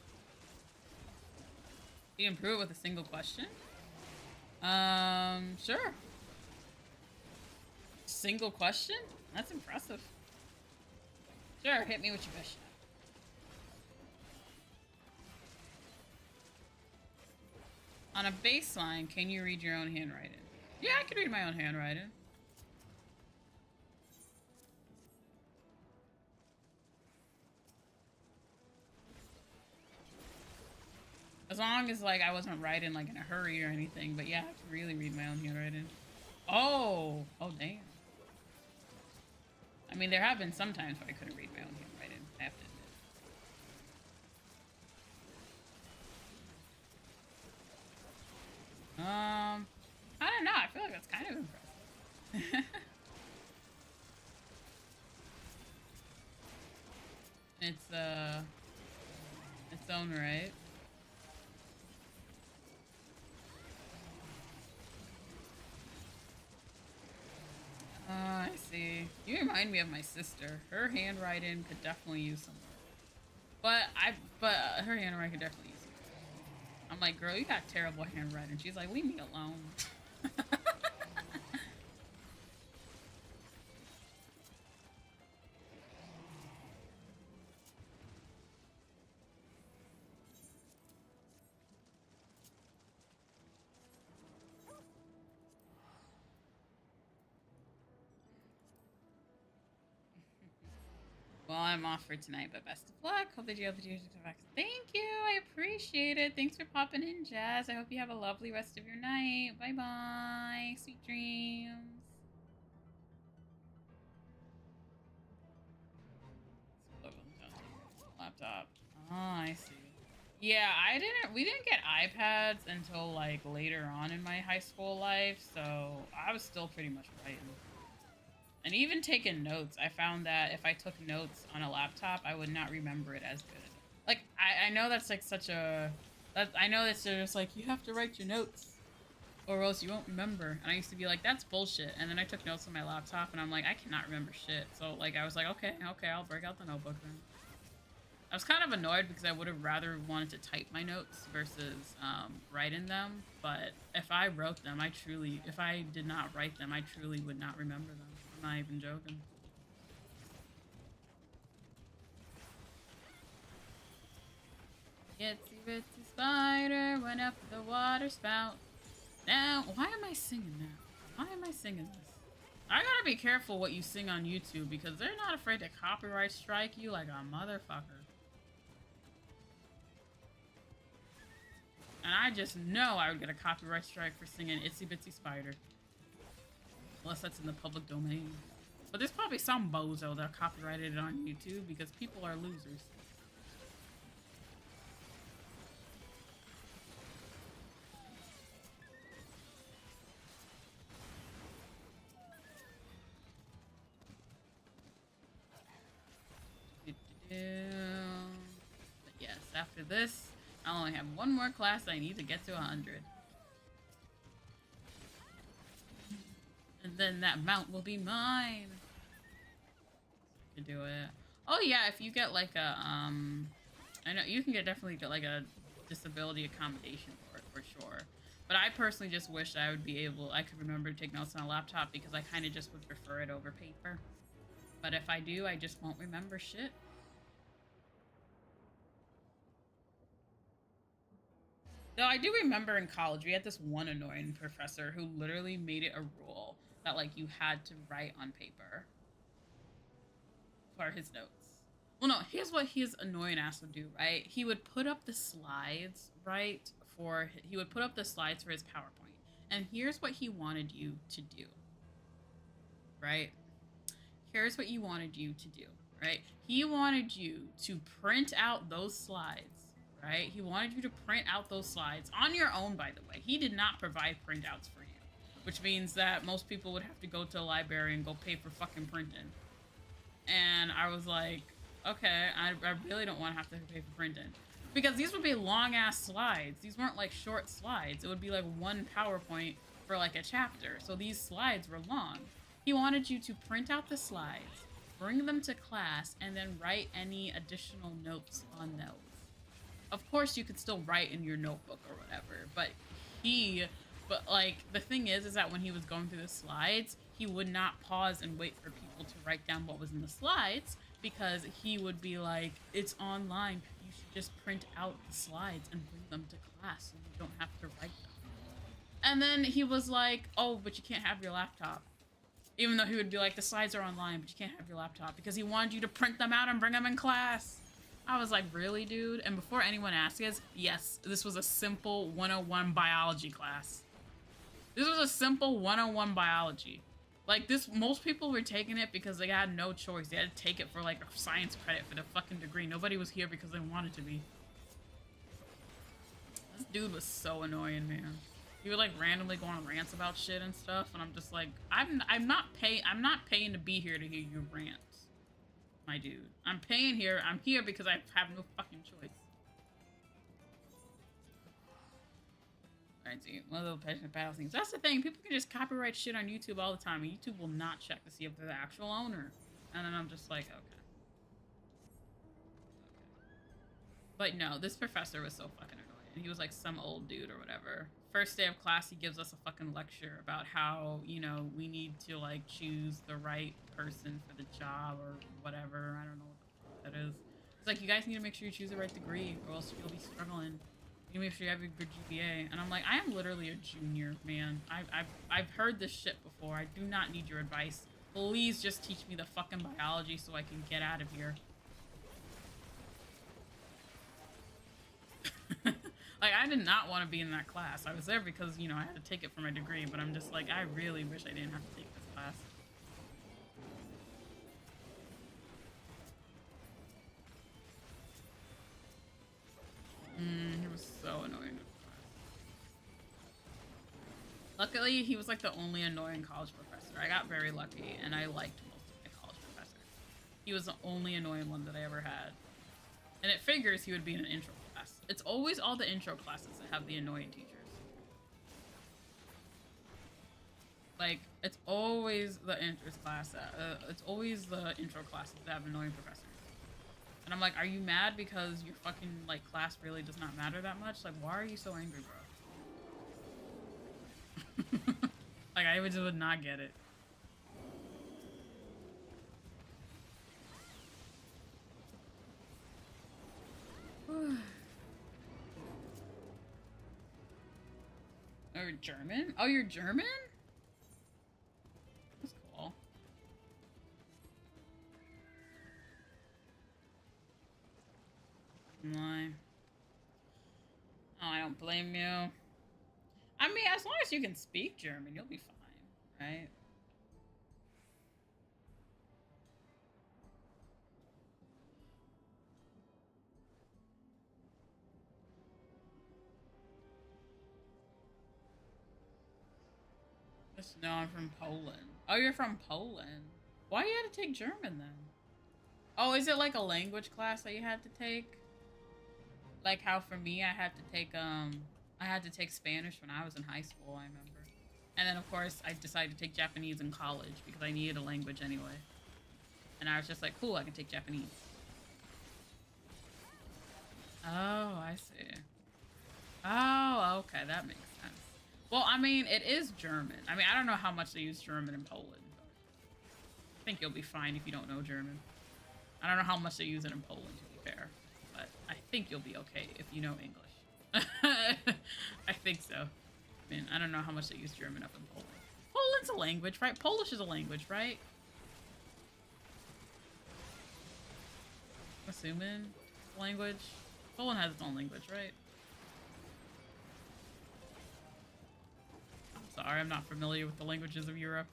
You improve with a single question? Sure. Single question? That's impressive. Sure, hit me with your best shot. On a baseline, can you read your own handwriting? Yeah, I can read my own handwriting. As long as, like, I wasn't writing, like, in a hurry or anything. But yeah, I can really read my own handwriting. Oh! Oh, damn. I mean, there have been some times where I couldn't read my own handwriting, I have to admit. I don't know. I feel like that's kind of impressive. It's, its own right. Oh, I see. You remind me of my sister. Her handwriting could definitely use some work. But her handwriting could definitely use some work. I'm like, girl, you got terrible handwriting. She's like, leave me alone. Well, I'm off for tonight, but best of luck. Hope that you have the juice to back. Thank you. I appreciate it. Thanks for popping in, Jazz. I hope you have a lovely rest of your night. Bye bye. Sweet dreams. Laptop. Oh, I see. Yeah, we didn't get iPads until like later on in my high school life, so I was still pretty much writing. And even taking notes, I found that if I took notes on a laptop, I would not remember it as good. Like, I know that's like such a... I know that's just like, you have to write your notes, or else you won't remember. And I used to be like, that's bullshit. And then I took notes on my laptop, and I'm like, I cannot remember shit. So, like, I was like, okay, I'll break out the notebook then. I was kind of annoyed because I would have rather wanted to type my notes versus writing them. But if I wrote them, if I did not write them, I truly would not remember them. I'm not even joking. Itsy bitsy spider went up the water spout. Now, why am I singing now? Why am I singing this? I gotta be careful what you sing on YouTube because they're not afraid to copyright strike you like a motherfucker. And I just know I would get a copyright strike for singing Itsy Bitsy Spider. Unless that's in the public domain. But there's probably some bozo that copyrighted it on YouTube because people are losers. But yes, after this, I only have one more class I need to get to 100. And then that mount will be mine. I could do it. Oh yeah, if you get like a, I know you can definitely get like a disability accommodation for it, for sure. But I personally just wish I could remember to take notes on a laptop because I kind of just would prefer it over paper. But if I do, I just won't remember shit. Though I do remember in college, we had this one annoying professor who literally made it a rule that, like, you had to write on paper for his notes. Well, no, here's what his annoying ass would do, right? He would put up the slides, right? He would put up the slides for his PowerPoint. And here's what he wanted you to do, right? Here's what he wanted you to do, right? He wanted you to print out those slides. Right? He wanted you to print out those slides on your own, by the way. He did not provide printouts for you, which means that most people would have to go to a library and go pay for fucking printing. And I was like, okay, I really don't want to have to pay for printing. Because these would be long-ass slides. These weren't like short slides. It would be like one PowerPoint for like a chapter. So these slides were long. He wanted you to print out the slides, bring them to class, and then write any additional notes on those. Of course, you could still write in your notebook or whatever, but like, the thing is that when he was going through the slides, he would not pause and wait for people to write down what was in the slides, because he would be like, it's online, you should just print out the slides and bring them to class so you don't have to write them. And then he was like, oh, but you can't have your laptop. Even though he would be like, the slides are online, but you can't have your laptop, because he wanted you to print them out and bring them in class. I was like, really, dude? And before anyone asks us, yes, this was a simple 101 biology class. This was a simple 101 biology. Like, most people were taking it because they had no choice. They had to take it for, like, a science credit for the fucking degree. Nobody was here because they wanted to be. This dude was so annoying, man. He would, like, randomly go on rants about shit and stuff, and I'm just like, I'm not paying to be here to hear you rant. My dude. I'm here because I have no fucking choice. Alright, see, one of those passionate battle scenes. That's the thing, people can just copyright shit on YouTube all the time, and YouTube will not check to see if they're the actual owner. And then I'm just like, okay. But no, this professor was so fucking annoying. He was like some old dude or whatever. First day of class, he gives us a fucking lecture about how, you know, we need to, like, choose the right person for the job or whatever. I don't know what the fuck that is. It's like, you guys need to make sure you choose the right degree or else you'll be struggling. You make sure you have a good GPA. And I'm like, I am literally a junior, man. I've heard this shit before. I do not need your advice. Please just teach me the fucking biology so I can get out of here. Like, I did not want to be in that class. I was there because, you know, I had to take it for my degree, but I'm just like, I really wish I didn't have to take this class. He was so annoying. Luckily, he was like the only annoying college professor. I got very lucky, and I liked most of my college professors. He was the only annoying one that I ever had. And it figures he would be in an intro class. It's always all the intro classes that have the annoying teachers. Like, it's always the intro classes that have annoying professors. And I'm like, are you mad because your fucking, like, class really does not matter that much? Like, why are you so angry, bro? Like, I just would not get it. Oh, you're German? Oh, you're German? blame you. I mean, as long as you can speak German, you'll be fine, right? Just know I'm from Poland. Oh, you're from Poland. Why you had to take German then? Oh, is it like a language class that you had to take? Like how for me I had to take Spanish when I was in high school, I remember. And then of course I decided to take Japanese in college because I needed a language anyway. And I was just like, cool, I can take Japanese. Oh, I see. Oh, okay, that makes sense. Well, I mean, it is German. I mean, I don't know how much they use German in Poland, but I think you'll be fine if you don't know German. I don't know how much they use it in Poland, to be fair, but I think you'll be okay if you know English. I think so. I mean, I don't know how much they use German up in Poland. Poland's a language, right? Polish is a language, right? I'm assuming language. Poland has its own language, right? Sorry, I'm not familiar with the languages of Europe.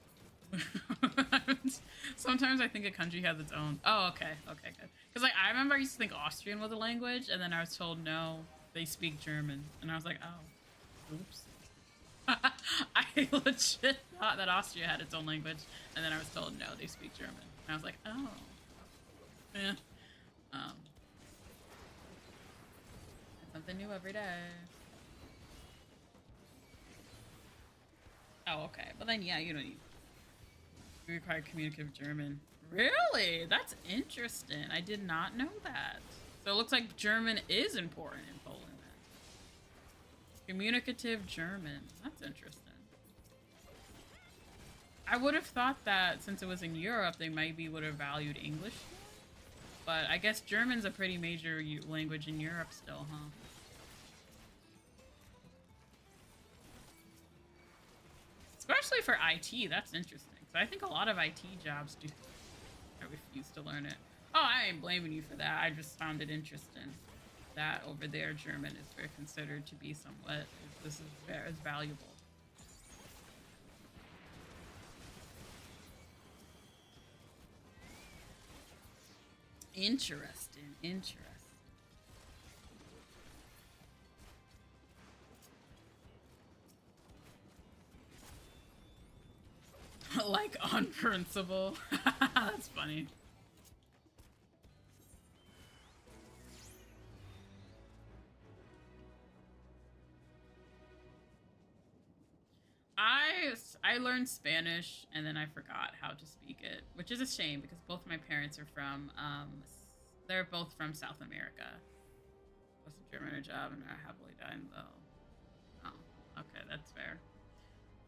Sometimes I think a country has its own. Oh, okay. Okay, good. Because, like, I remember I used to think Austrian was a language, and then I was told, no, they speak German. And I was like, oh, oops. I legit thought that Austria had its own language, and then I was told, no, they speak German. And I was like, oh. Yeah. Something new every day. Oh, okay. But then, yeah, you don't need. You require communicative German. Really? That's interesting. I did not know that. So it looks like German is important in Poland then. Communicative German. That's interesting. I would have thought that since it was in Europe, they maybe would have valued English. But I guess German's a pretty major language in Europe still, huh? Especially for IT, that's interesting. Because I think a lot of IT jobs do. I refuse to learn it. Oh, I ain't blaming you for that. I just found it interesting that over there German is very considered to be somewhat. This is very valuable. Interesting. Interesting. Like on principle. That's funny. I learned Spanish and then I forgot how to speak it, which is a shame because both my parents are from they're both from South America. Was a German job and I happily died though. Oh, okay, that's fair.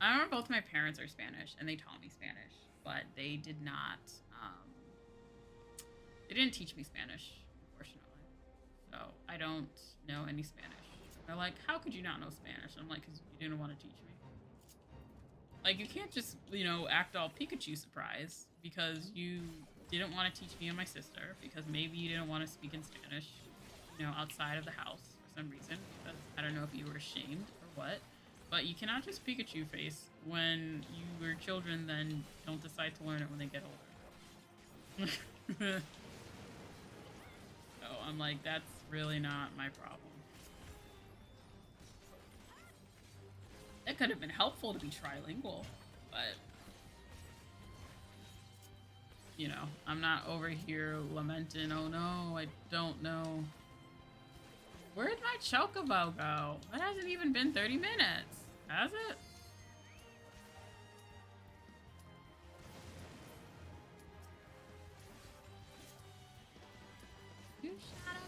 I remember both my parents are Spanish and they taught me Spanish, but they did not they didn't teach me Spanish, unfortunately. So I don't know any Spanish. They're like, how could you not know Spanish? I'm like, because you didn't want to teach me. Like, you can't just, you know, act all Pikachu surprised because you didn't want to teach me and my sister because maybe you didn't want to speak in Spanish, you know, outside of the house for some reason. Because I don't know if you were ashamed or what. But you cannot just Pikachu face when you were children then don't decide to learn it when they get older. So I'm like, that's really not my problem. It could have been helpful to be trilingual, but you know, I'm not over here lamenting, oh no, I don't know. Where'd my chocobo go? That hasn't even been 30 minutes, has it? You shut up.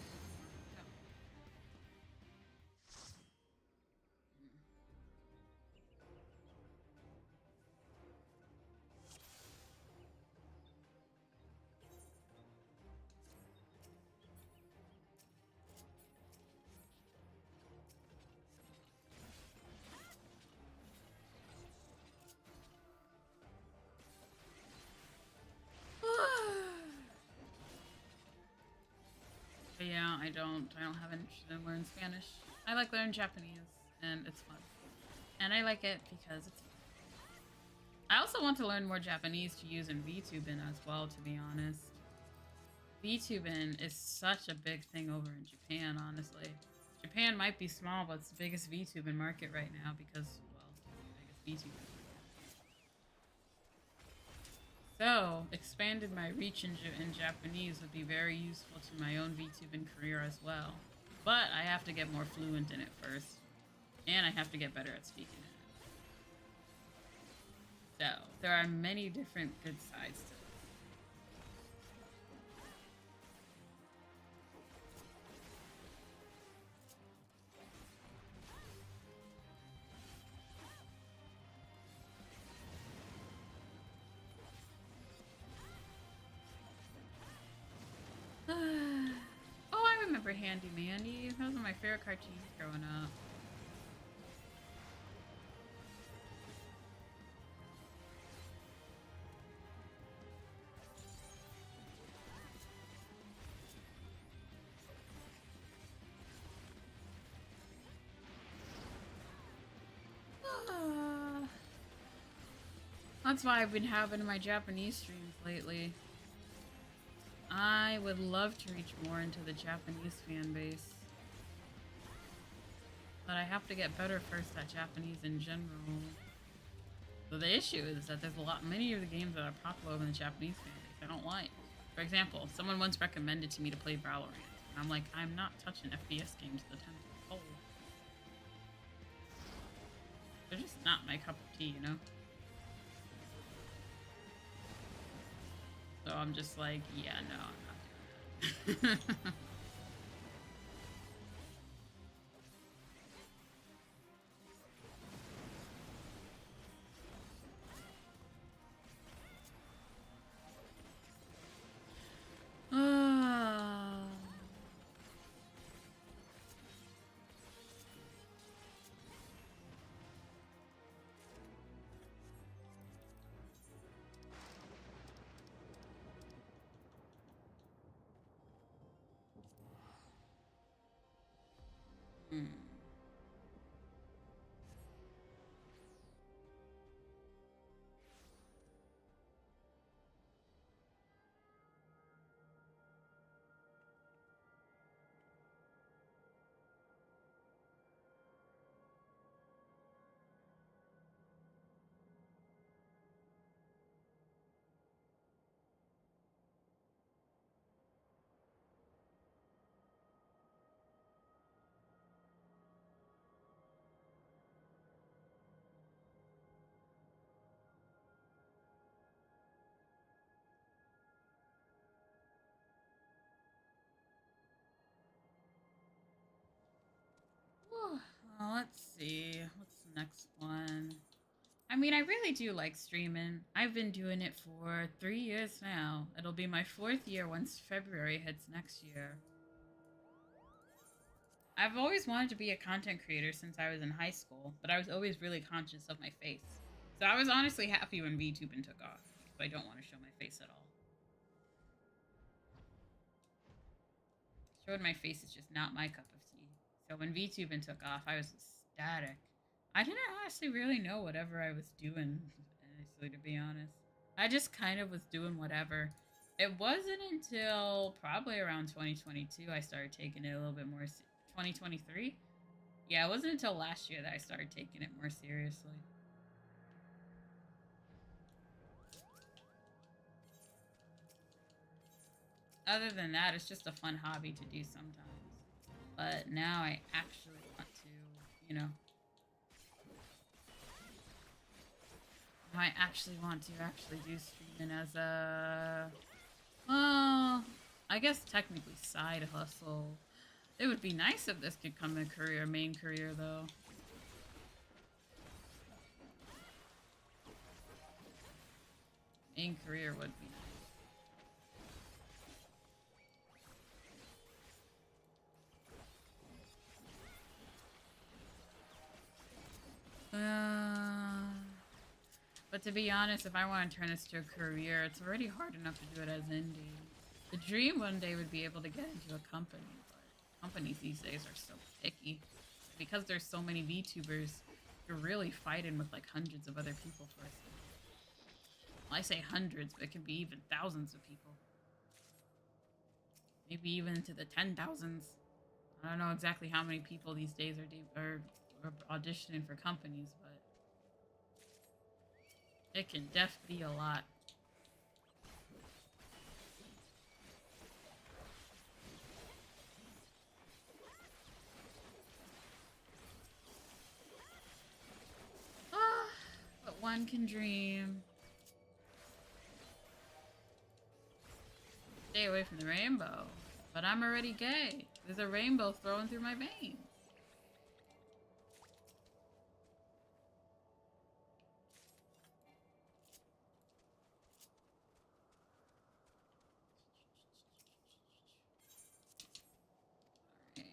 But yeah, I don't have an interest in learning Spanish. I like learning Japanese, and it's fun. And I like it because it's fun. I also want to learn more Japanese to use in VTubing as well, to be honest. VTubing is such a big thing over in Japan, honestly. Japan might be small, but it's the biggest VTubing market right now because, well, it's the biggest VTubing market. So, expanded my reach in Japanese would be very useful to my own VTubing career as well. But I have to get more fluent in it first. And I have to get better at speaking it. So, there are many different good sides to this. Oh, I remember Handy Mandy. Those were my favorite cartoons growing up. That's why I've been having my Japanese streams lately. I would love to reach more into the Japanese fan base. But I have to get better first at Japanese in general. So the issue is that there's many of the games that are popular in the Japanese fan base I don't like. For example, someone once recommended to me to play Valorant. And I'm like, I'm not touching FPS games with a 10-foot pole. They're just not my cup of tea, you know? So I'm just like, yeah, no, I'm not doing that. Hmm. Well, let's see. What's the next one? I mean, I really do like streaming. I've been doing it for 3 years now. It'll be my 4th year once February hits next year. I've always wanted to be a content creator since I was in high school, but I was always really conscious of my face. So I was honestly happy when VTubing took off, because I don't want to show my face at all. Showing my face is just not my cup of tea. So when VTubing took off, I was ecstatic. I didn't honestly really know whatever I was doing, honestly, to be honest. I just kind of was doing whatever. It wasn't until probably around 2022 I started taking it a little bit more. 2023? Yeah, it wasn't until last year that I started taking it more seriously. Other than that, it's just a fun hobby to do sometimes. But now I actually want to, you know, I actually want to do streaming as a, well, I guess technically side hustle. It would be nice if this could come a career, main career though. Main career would be nice. But to be honest, if I want to turn this to a career, it's already hard enough to do it as indie. The dream one day would be able to get into a company, but companies these days are so picky. because there's so many VTubers, you're really fighting with like hundreds of other people for it. Well, I say hundreds, but it can be even thousands of people. Maybe even into the 10,000s. I don't know exactly how many people these days are auditioning for companies, but it can def be a lot. Ah, but one can dream. Stay away from the rainbow. But I'm already gay. There's a rainbow flowing through my veins. Alright.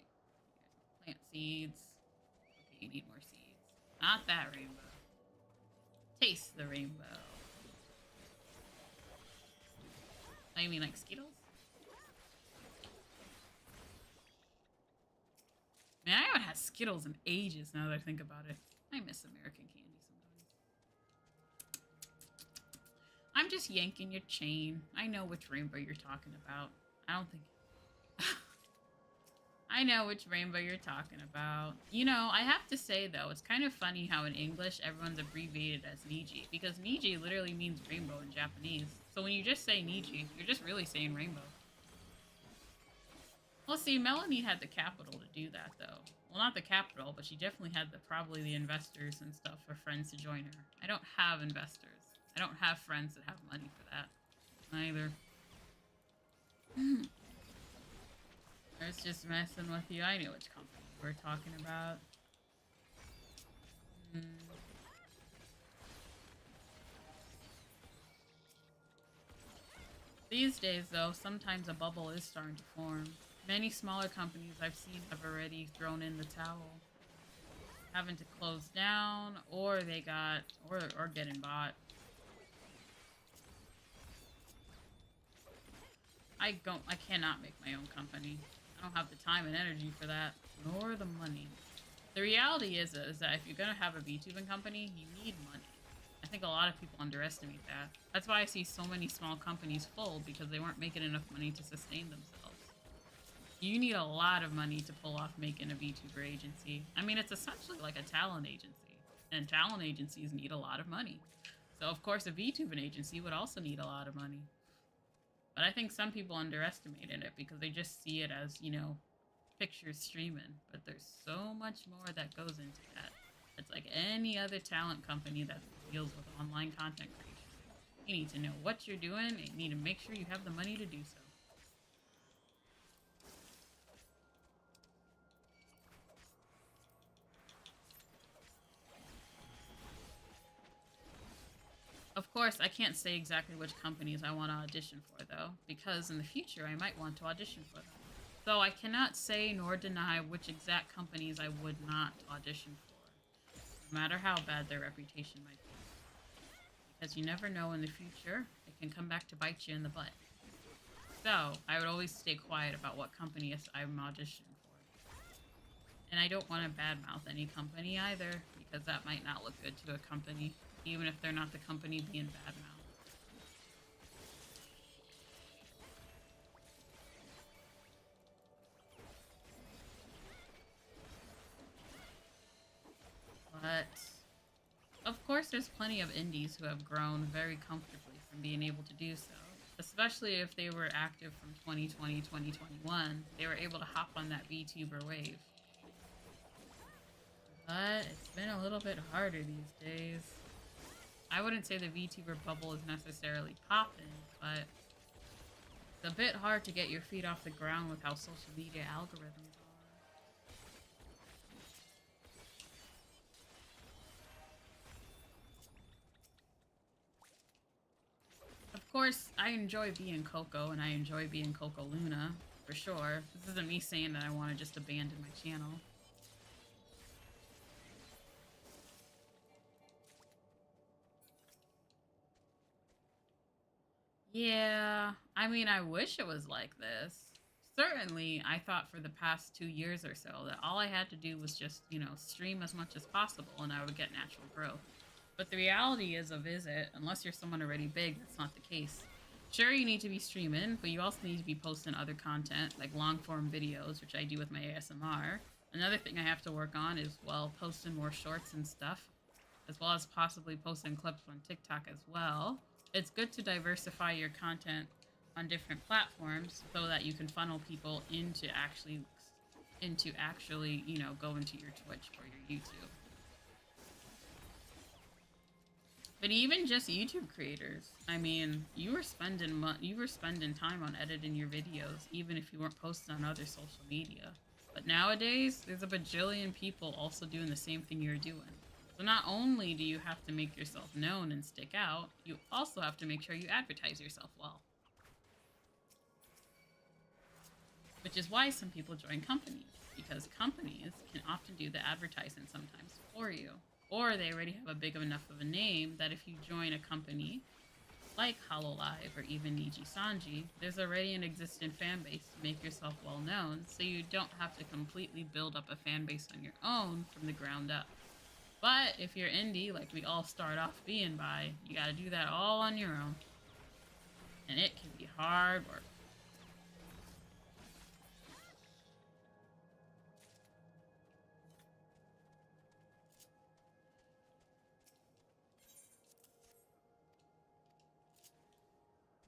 Plant seeds. Okay, you need more seeds. Not that rainbow. Taste the rainbow. Oh, you mean like Skittles? Man, I haven't had Skittles in ages now that I think about it. I miss American candy sometimes. I'm just yanking your chain. I know which rainbow you're talking about. I don't think... I know which rainbow you're talking about. You know, I have to say, though, it's kind of funny how in English everyone's abbreviated as Niji, because Niji literally means rainbow in Japanese. So when you just say Niji, you're just really saying rainbow. Well, see, Melanie had the capital to do that, though. Well, not the capital, but she definitely had probably the investors and stuff for friends to join her. I don't have investors. I don't have friends that have money for that. Neither. I was just messing with you. I knew which company we're talking about. These days, though, sometimes a bubble is starting to form. Many smaller companies I've seen have already thrown in the towel. Having to close down, or they got, or getting bought. I cannot make my own company. I don't have the time and energy for that, nor the money. The reality is that if you're gonna have a VTubing company, you need money. I think a lot of people underestimate that. That's why I see so many small companies fold, because they weren't making enough money to sustain themselves. You need a lot of money to pull off making a VTuber agency. I mean, it's essentially like a talent agency, and talent agencies need a lot of money. So of course a VTubing agency would also need a lot of money. But I think some people underestimated it because they just see it as, you know, pictures streaming. But there's so much more that goes into that. It's like any other talent company that deals with online content creation. You need to know what you're doing, and you need to make sure you have the money to do so. Of course, I can't say exactly which companies I want to audition for, though, because in the future I might want to audition for them. So I cannot say nor deny which exact companies I would not audition for, no matter how bad their reputation might be. Because you never know in the future, it can come back to bite you in the butt. So, I would always stay quiet about what company I'm auditioning for. And I don't want to badmouth any company either, because that might not look good to a company, even if they're not the company being badmouthed. But, of course, there's plenty of indies who have grown very comfortably from being able to do so. Especially if they were active from 2020, 2021, they were able to hop on that VTuber wave. But it's been a little bit harder these days. I wouldn't say the VTuber bubble is necessarily popping, but it's a bit hard to get your feet off the ground with how social media algorithms are. Of course, I enjoy being Coco, and I enjoy being KokoLuna, for sure. This isn't me saying that I want to just abandon my channel. Yeah, I mean, I wish it was like this. Certainly, I thought for the past 2 years or so that all I had to do was just, stream as much as possible and I would get natural growth. But the reality is, unless you're someone already big, that's not the case. Sure, you need to be streaming, but you also need to be posting other content, like long form videos, which I do with my ASMR. Another thing I have to work on is, well, posting more shorts and stuff, as well as possibly posting clips on TikTok as well. It's good to diversify your content on different platforms so that you can funnel people into actually, go into your Twitch or your YouTube. But even just YouTube creators, I mean, you were spending time on editing your videos, even if you weren't posting on other social media. But nowadays, there's a bajillion people also doing the same thing you're doing. So not only do you have to make yourself known and stick out, you also have to make sure you advertise yourself well. Which is why some people join companies, because companies can often do the advertising sometimes for you. Or they already have a big enough of a name that if you join a company like HoloLive or even Niji Sanji, there's already an existing fan base to make yourself well known, so you don't have to completely build up a fan base on your own from the ground up. But if you're indie, like we all start off being by, you gotta do that all on your own. And it can be hard work.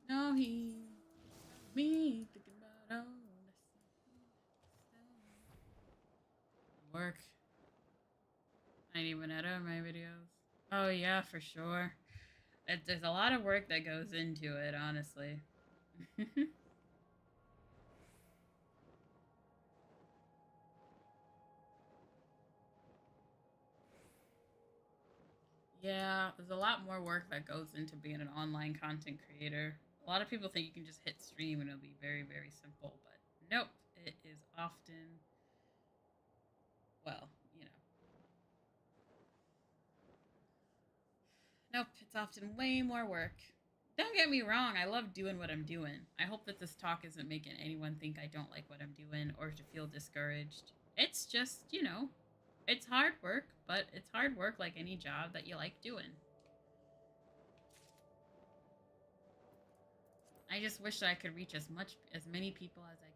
No, me thinking about all the work. I ain't even edit my videos. Oh yeah, for sure. There's a lot of work that goes into it, honestly. Yeah, there's a lot more work that goes into being an online content creator. A lot of people think you can just hit stream and it'll be very, very simple, but nope. It is often, well, nope, it's often way more work. Don't get me wrong, I love doing what I'm doing. I hope that this talk isn't making anyone think I don't like what I'm doing or to feel discouraged. It's just, it's hard work, but it's hard work like any job that you like doing. I just wish that I could reach as many people as I can.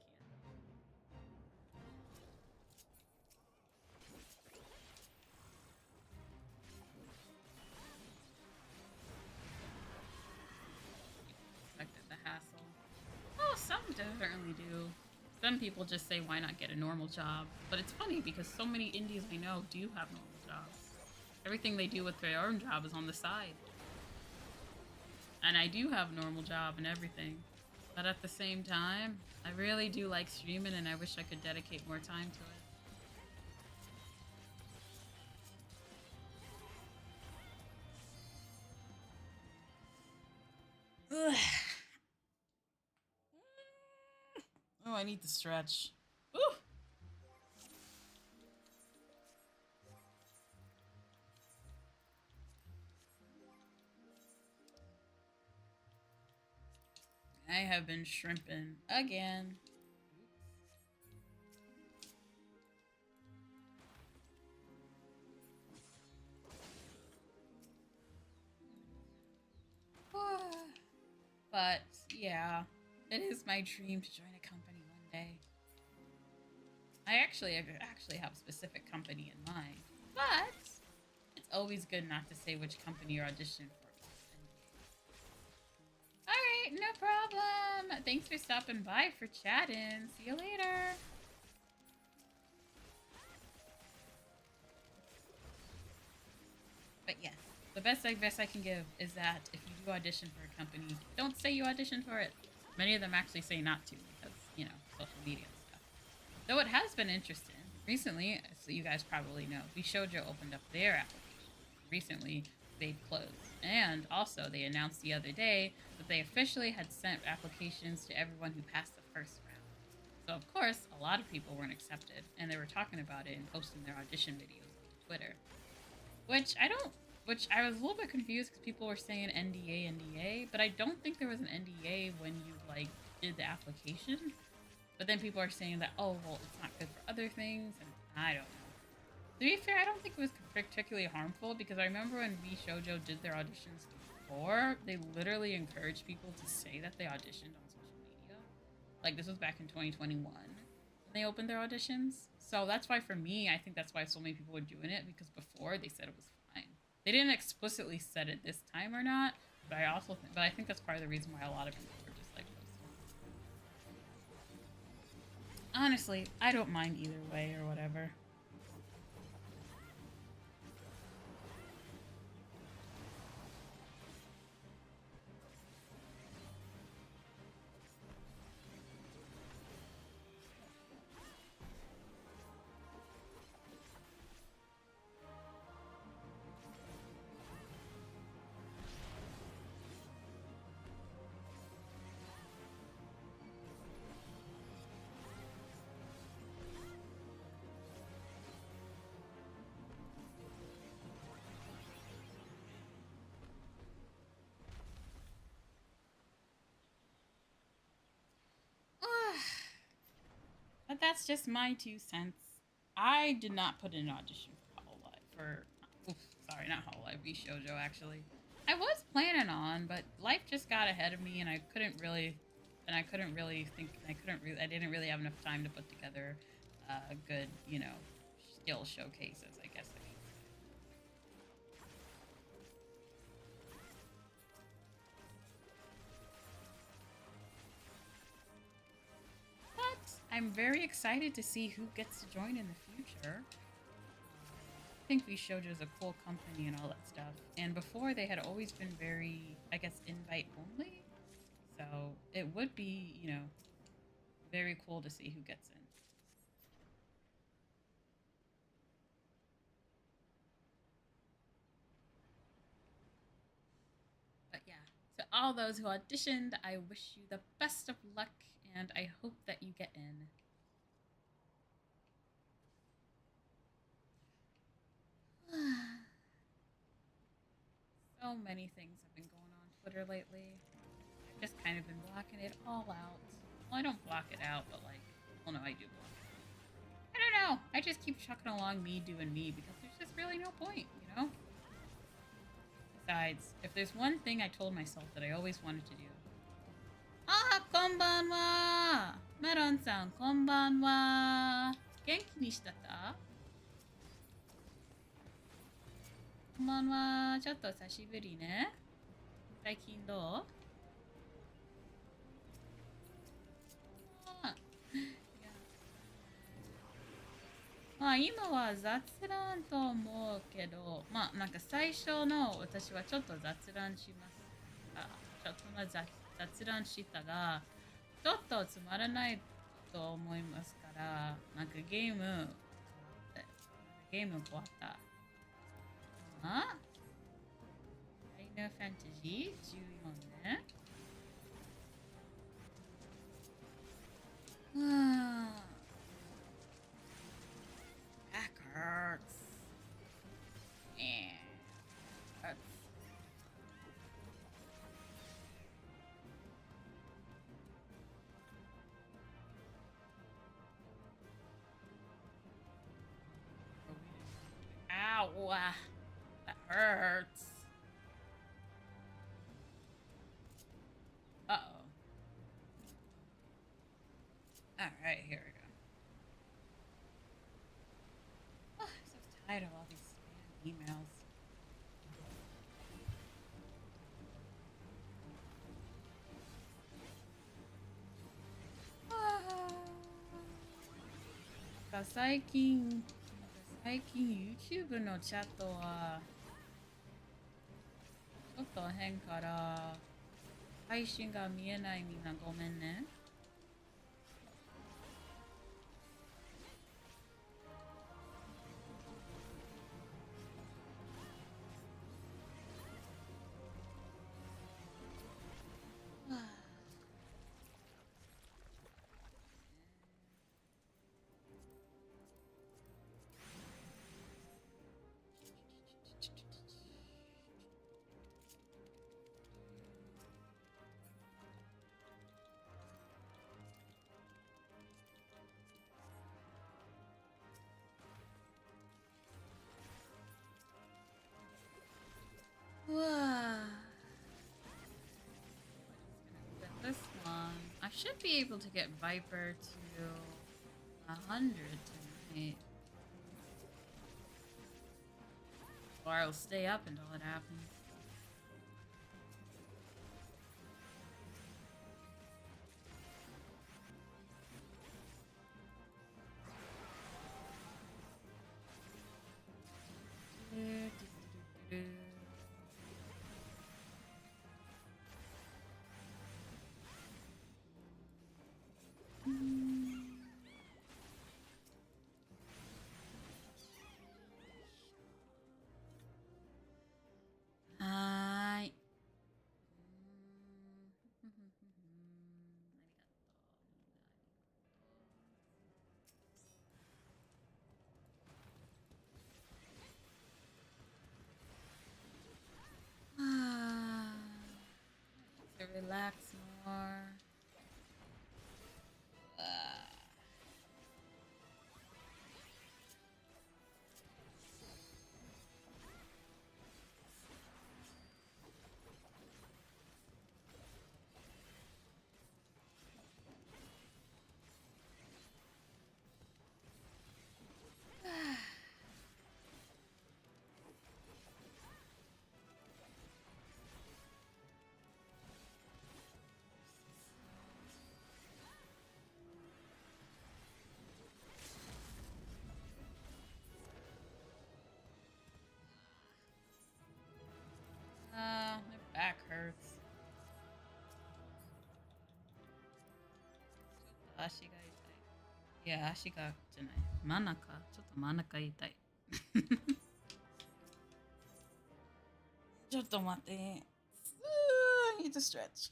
Expected the hassle. Oh, some certainly do. Some people just say, why not get a normal job? But it's funny because so many indies I know do have normal jobs. Everything they do with their own job is on the side. And I do have a normal job and everything. But at the same time, I really do like streaming and I wish I could dedicate more time to it. Ugh. Oh, I need to stretch. Ooh. I have been shrimping again. But yeah, it is my dream to join a company one day. I actually have a specific company in mind, but it's always good not to say which company you're auditioning for. Alright, no problem. Thanks for stopping by for chatting. See you later. But yes, the best advice I can give is that if you do audition for a company, don't say you auditioned for it. Many of them actually say not to because, social media and stuff. Though it has been interesting. Recently, so you guys probably know, Bishoujo opened up their application. Recently, they'd closed. And also, they announced the other day that they officially had sent applications to everyone who passed the first round. So, of course, a lot of people weren't accepted, and they were talking about it and posting their audition videos on Twitter. Which I was a little bit confused because people were saying NDA, but I don't think there was an NDA when you, did the application. But then people are saying that, oh, well, it's not good for other things, and I don't know. To be fair, I don't think it was particularly harmful because I remember when V Shoujo did their auditions before, they literally encouraged people to say that they auditioned on social media. Like, this was back in 2021 when they opened their auditions. So that's why, for me, I think that's why so many people were doing it, because before they said it was fine. They didn't explicitly said it this time or not, but I think that's part of the reason why a lot of people were just like posting. Honestly, I don't mind either way or whatever. But that's just my 2 cents. I did not put in an audition for Hololive sorry, not Hololive, V Shoujo actually. I was planning on, but life just got ahead of me, and I didn't really have enough time to put together a good, skill showcases, I guess. But I'm very excited to see who gets to join in the future. I think V Shoujo is a cool company and all that stuff. And before, they had always been very, I guess, invite only. So it would be, very cool to see who gets in. But yeah, to all those who auditioned, I wish you the best of luck, and I hope that you get in. So many things have been going on Twitter lately. I've just kind of been blocking it all out. Well, I don't block it out, but well, no, I do block it. I don't know. I just keep chucking along me doing me because there's just really no point, you know? Besides, if there's one thing I told myself that I always wanted to do. Ah, konbanwa! Meron-san, konbanwa! Genki ni shitatta? こんばんは。ちょっと久しぶりね。最近どう？あ、まあ今は雑談と思うけど、まあなんか最初の私はちょっと雑談します。ちょっと雑談したが、ちょっとつまらないと思いますから、なんかゲーム終わった。あファイナルファンタジー14ね。Back hurts. Yeah. Hurts. Ow. That hurts. Uh-oh. Alright, here we go. Oh, I'm so tired of all these spam emails. Ah. 最近 YouTube のチャットはちょっと変から配信が見えない。みんなごめんね。I should be able to get Viper to 100 tonight. Or I'll stay up until it happens. Hi. To relax more. My back hurts. 足が痛い。いや、足がじゃない。真ん中。ちょっと真ん中痛い。ちょっと待って。I need to stretch.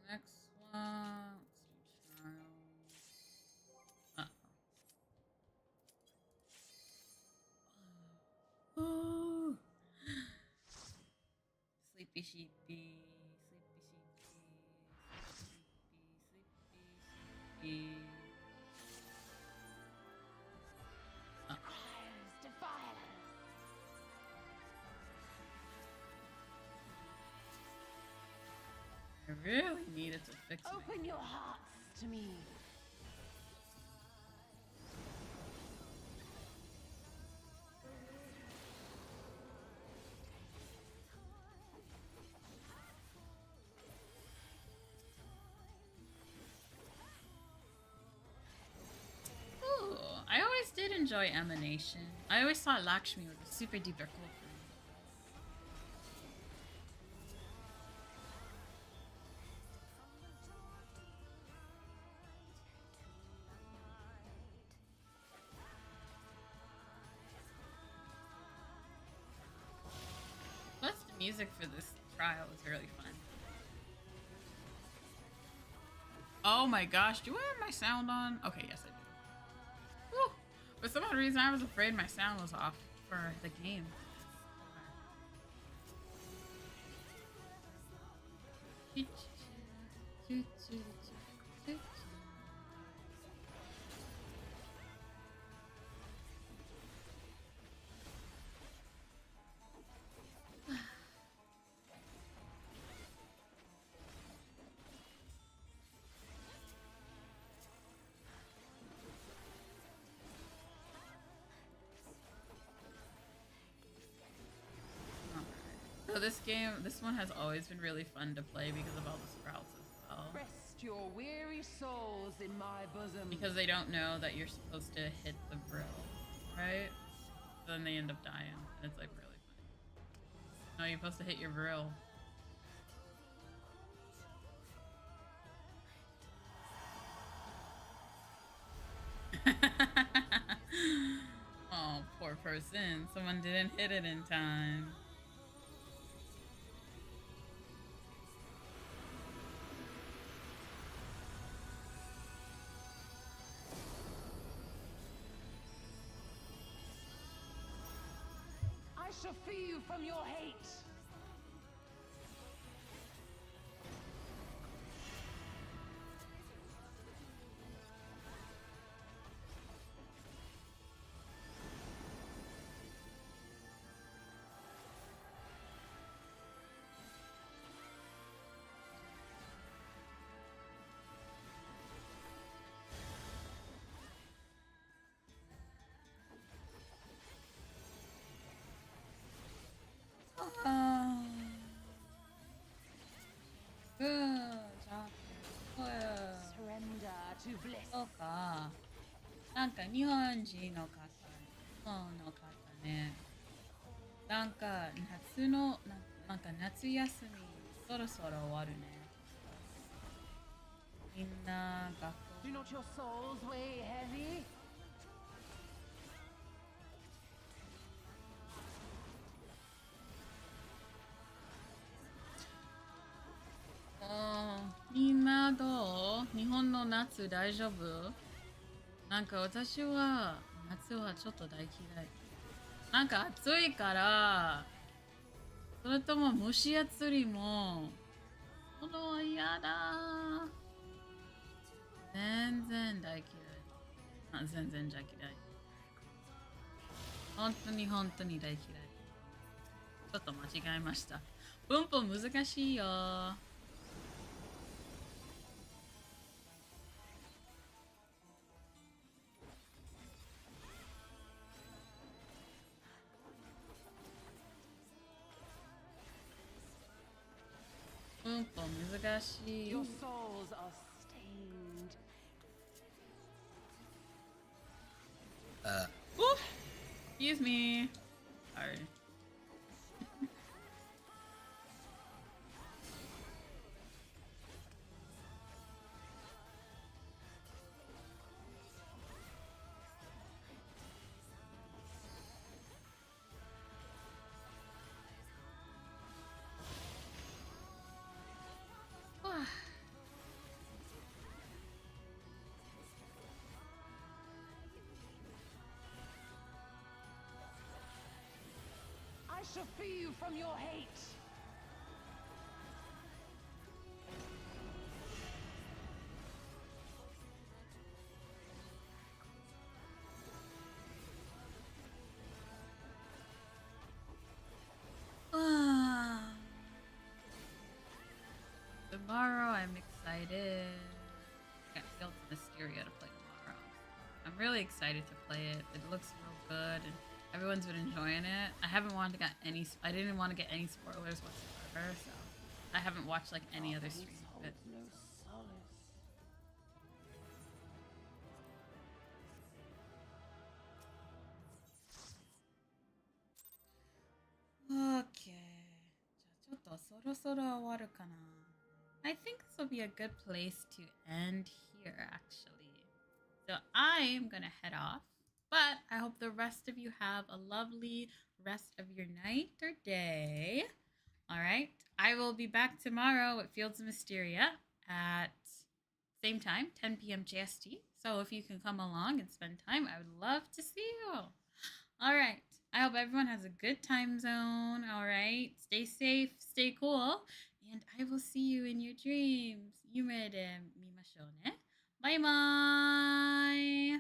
Next one. Oh. Sleepy sheepy. Sleepy sheepy. Sleepy sheepy. I really needed to fix it. Open your hearts to me. Ooh, I always did enjoy Emanation. I always thought Lakshmi was a super duper cool for me. Plus, the music for this trial is really fun. Oh my gosh, do I have my sound on? Okay, yes I do. Woo! For some odd reason, I was afraid my sound was off for the game. So this one has always been really fun to play because of all the sprouts as well. Rest your weary souls in my bosom. Because they don't know that you're supposed to hit the brill, right? So then they end up dying, and it's like really funny. No, you're supposed to hit your brill. Oh, poor person. Someone didn't hit it in time. I shall free you from your hate. なんか日本人の方、日本の方ね、なんか夏のなんか夏休みそろそろ終わるね。みんな学校 Do not your souls weigh heavy? みんなどう？日本の夏大丈夫？なんか私は夏はちょっと大嫌い。なんか暑いから、それとも蒸し暑りも、この嫌だ。全然大嫌い。全然大嫌い。本当に本当に大嫌い。ちょっと間違えました。文法難しいよ。文法難しい。Your souls are stained. Oof! Excuse me. Sorry. I shall free you from your hate. Tomorrow I'm excited. I got Fields of Mysteria to play tomorrow. I'm really excited to play it. It looks real good and everyone's been enjoying it. I didn't want to get any spoilers whatsoever, so I haven't watched like any other stream of it. No solace. Okay. じゃあちょっとそろそろ終わるかな。I think this will be a good place to end here, actually. So I'm gonna head off, but I hope the rest of you have a lovely rest of your night or day. All right. I will be back tomorrow with Fields of Mysteria at same time, 10 p.m. JST. So if you can come along and spend time, I would love to see you. All right. I hope everyone has a good time zone. All right. Stay safe, stay cool, and I will see you in your dreams. 夢で見ましょうね。バイバーイ。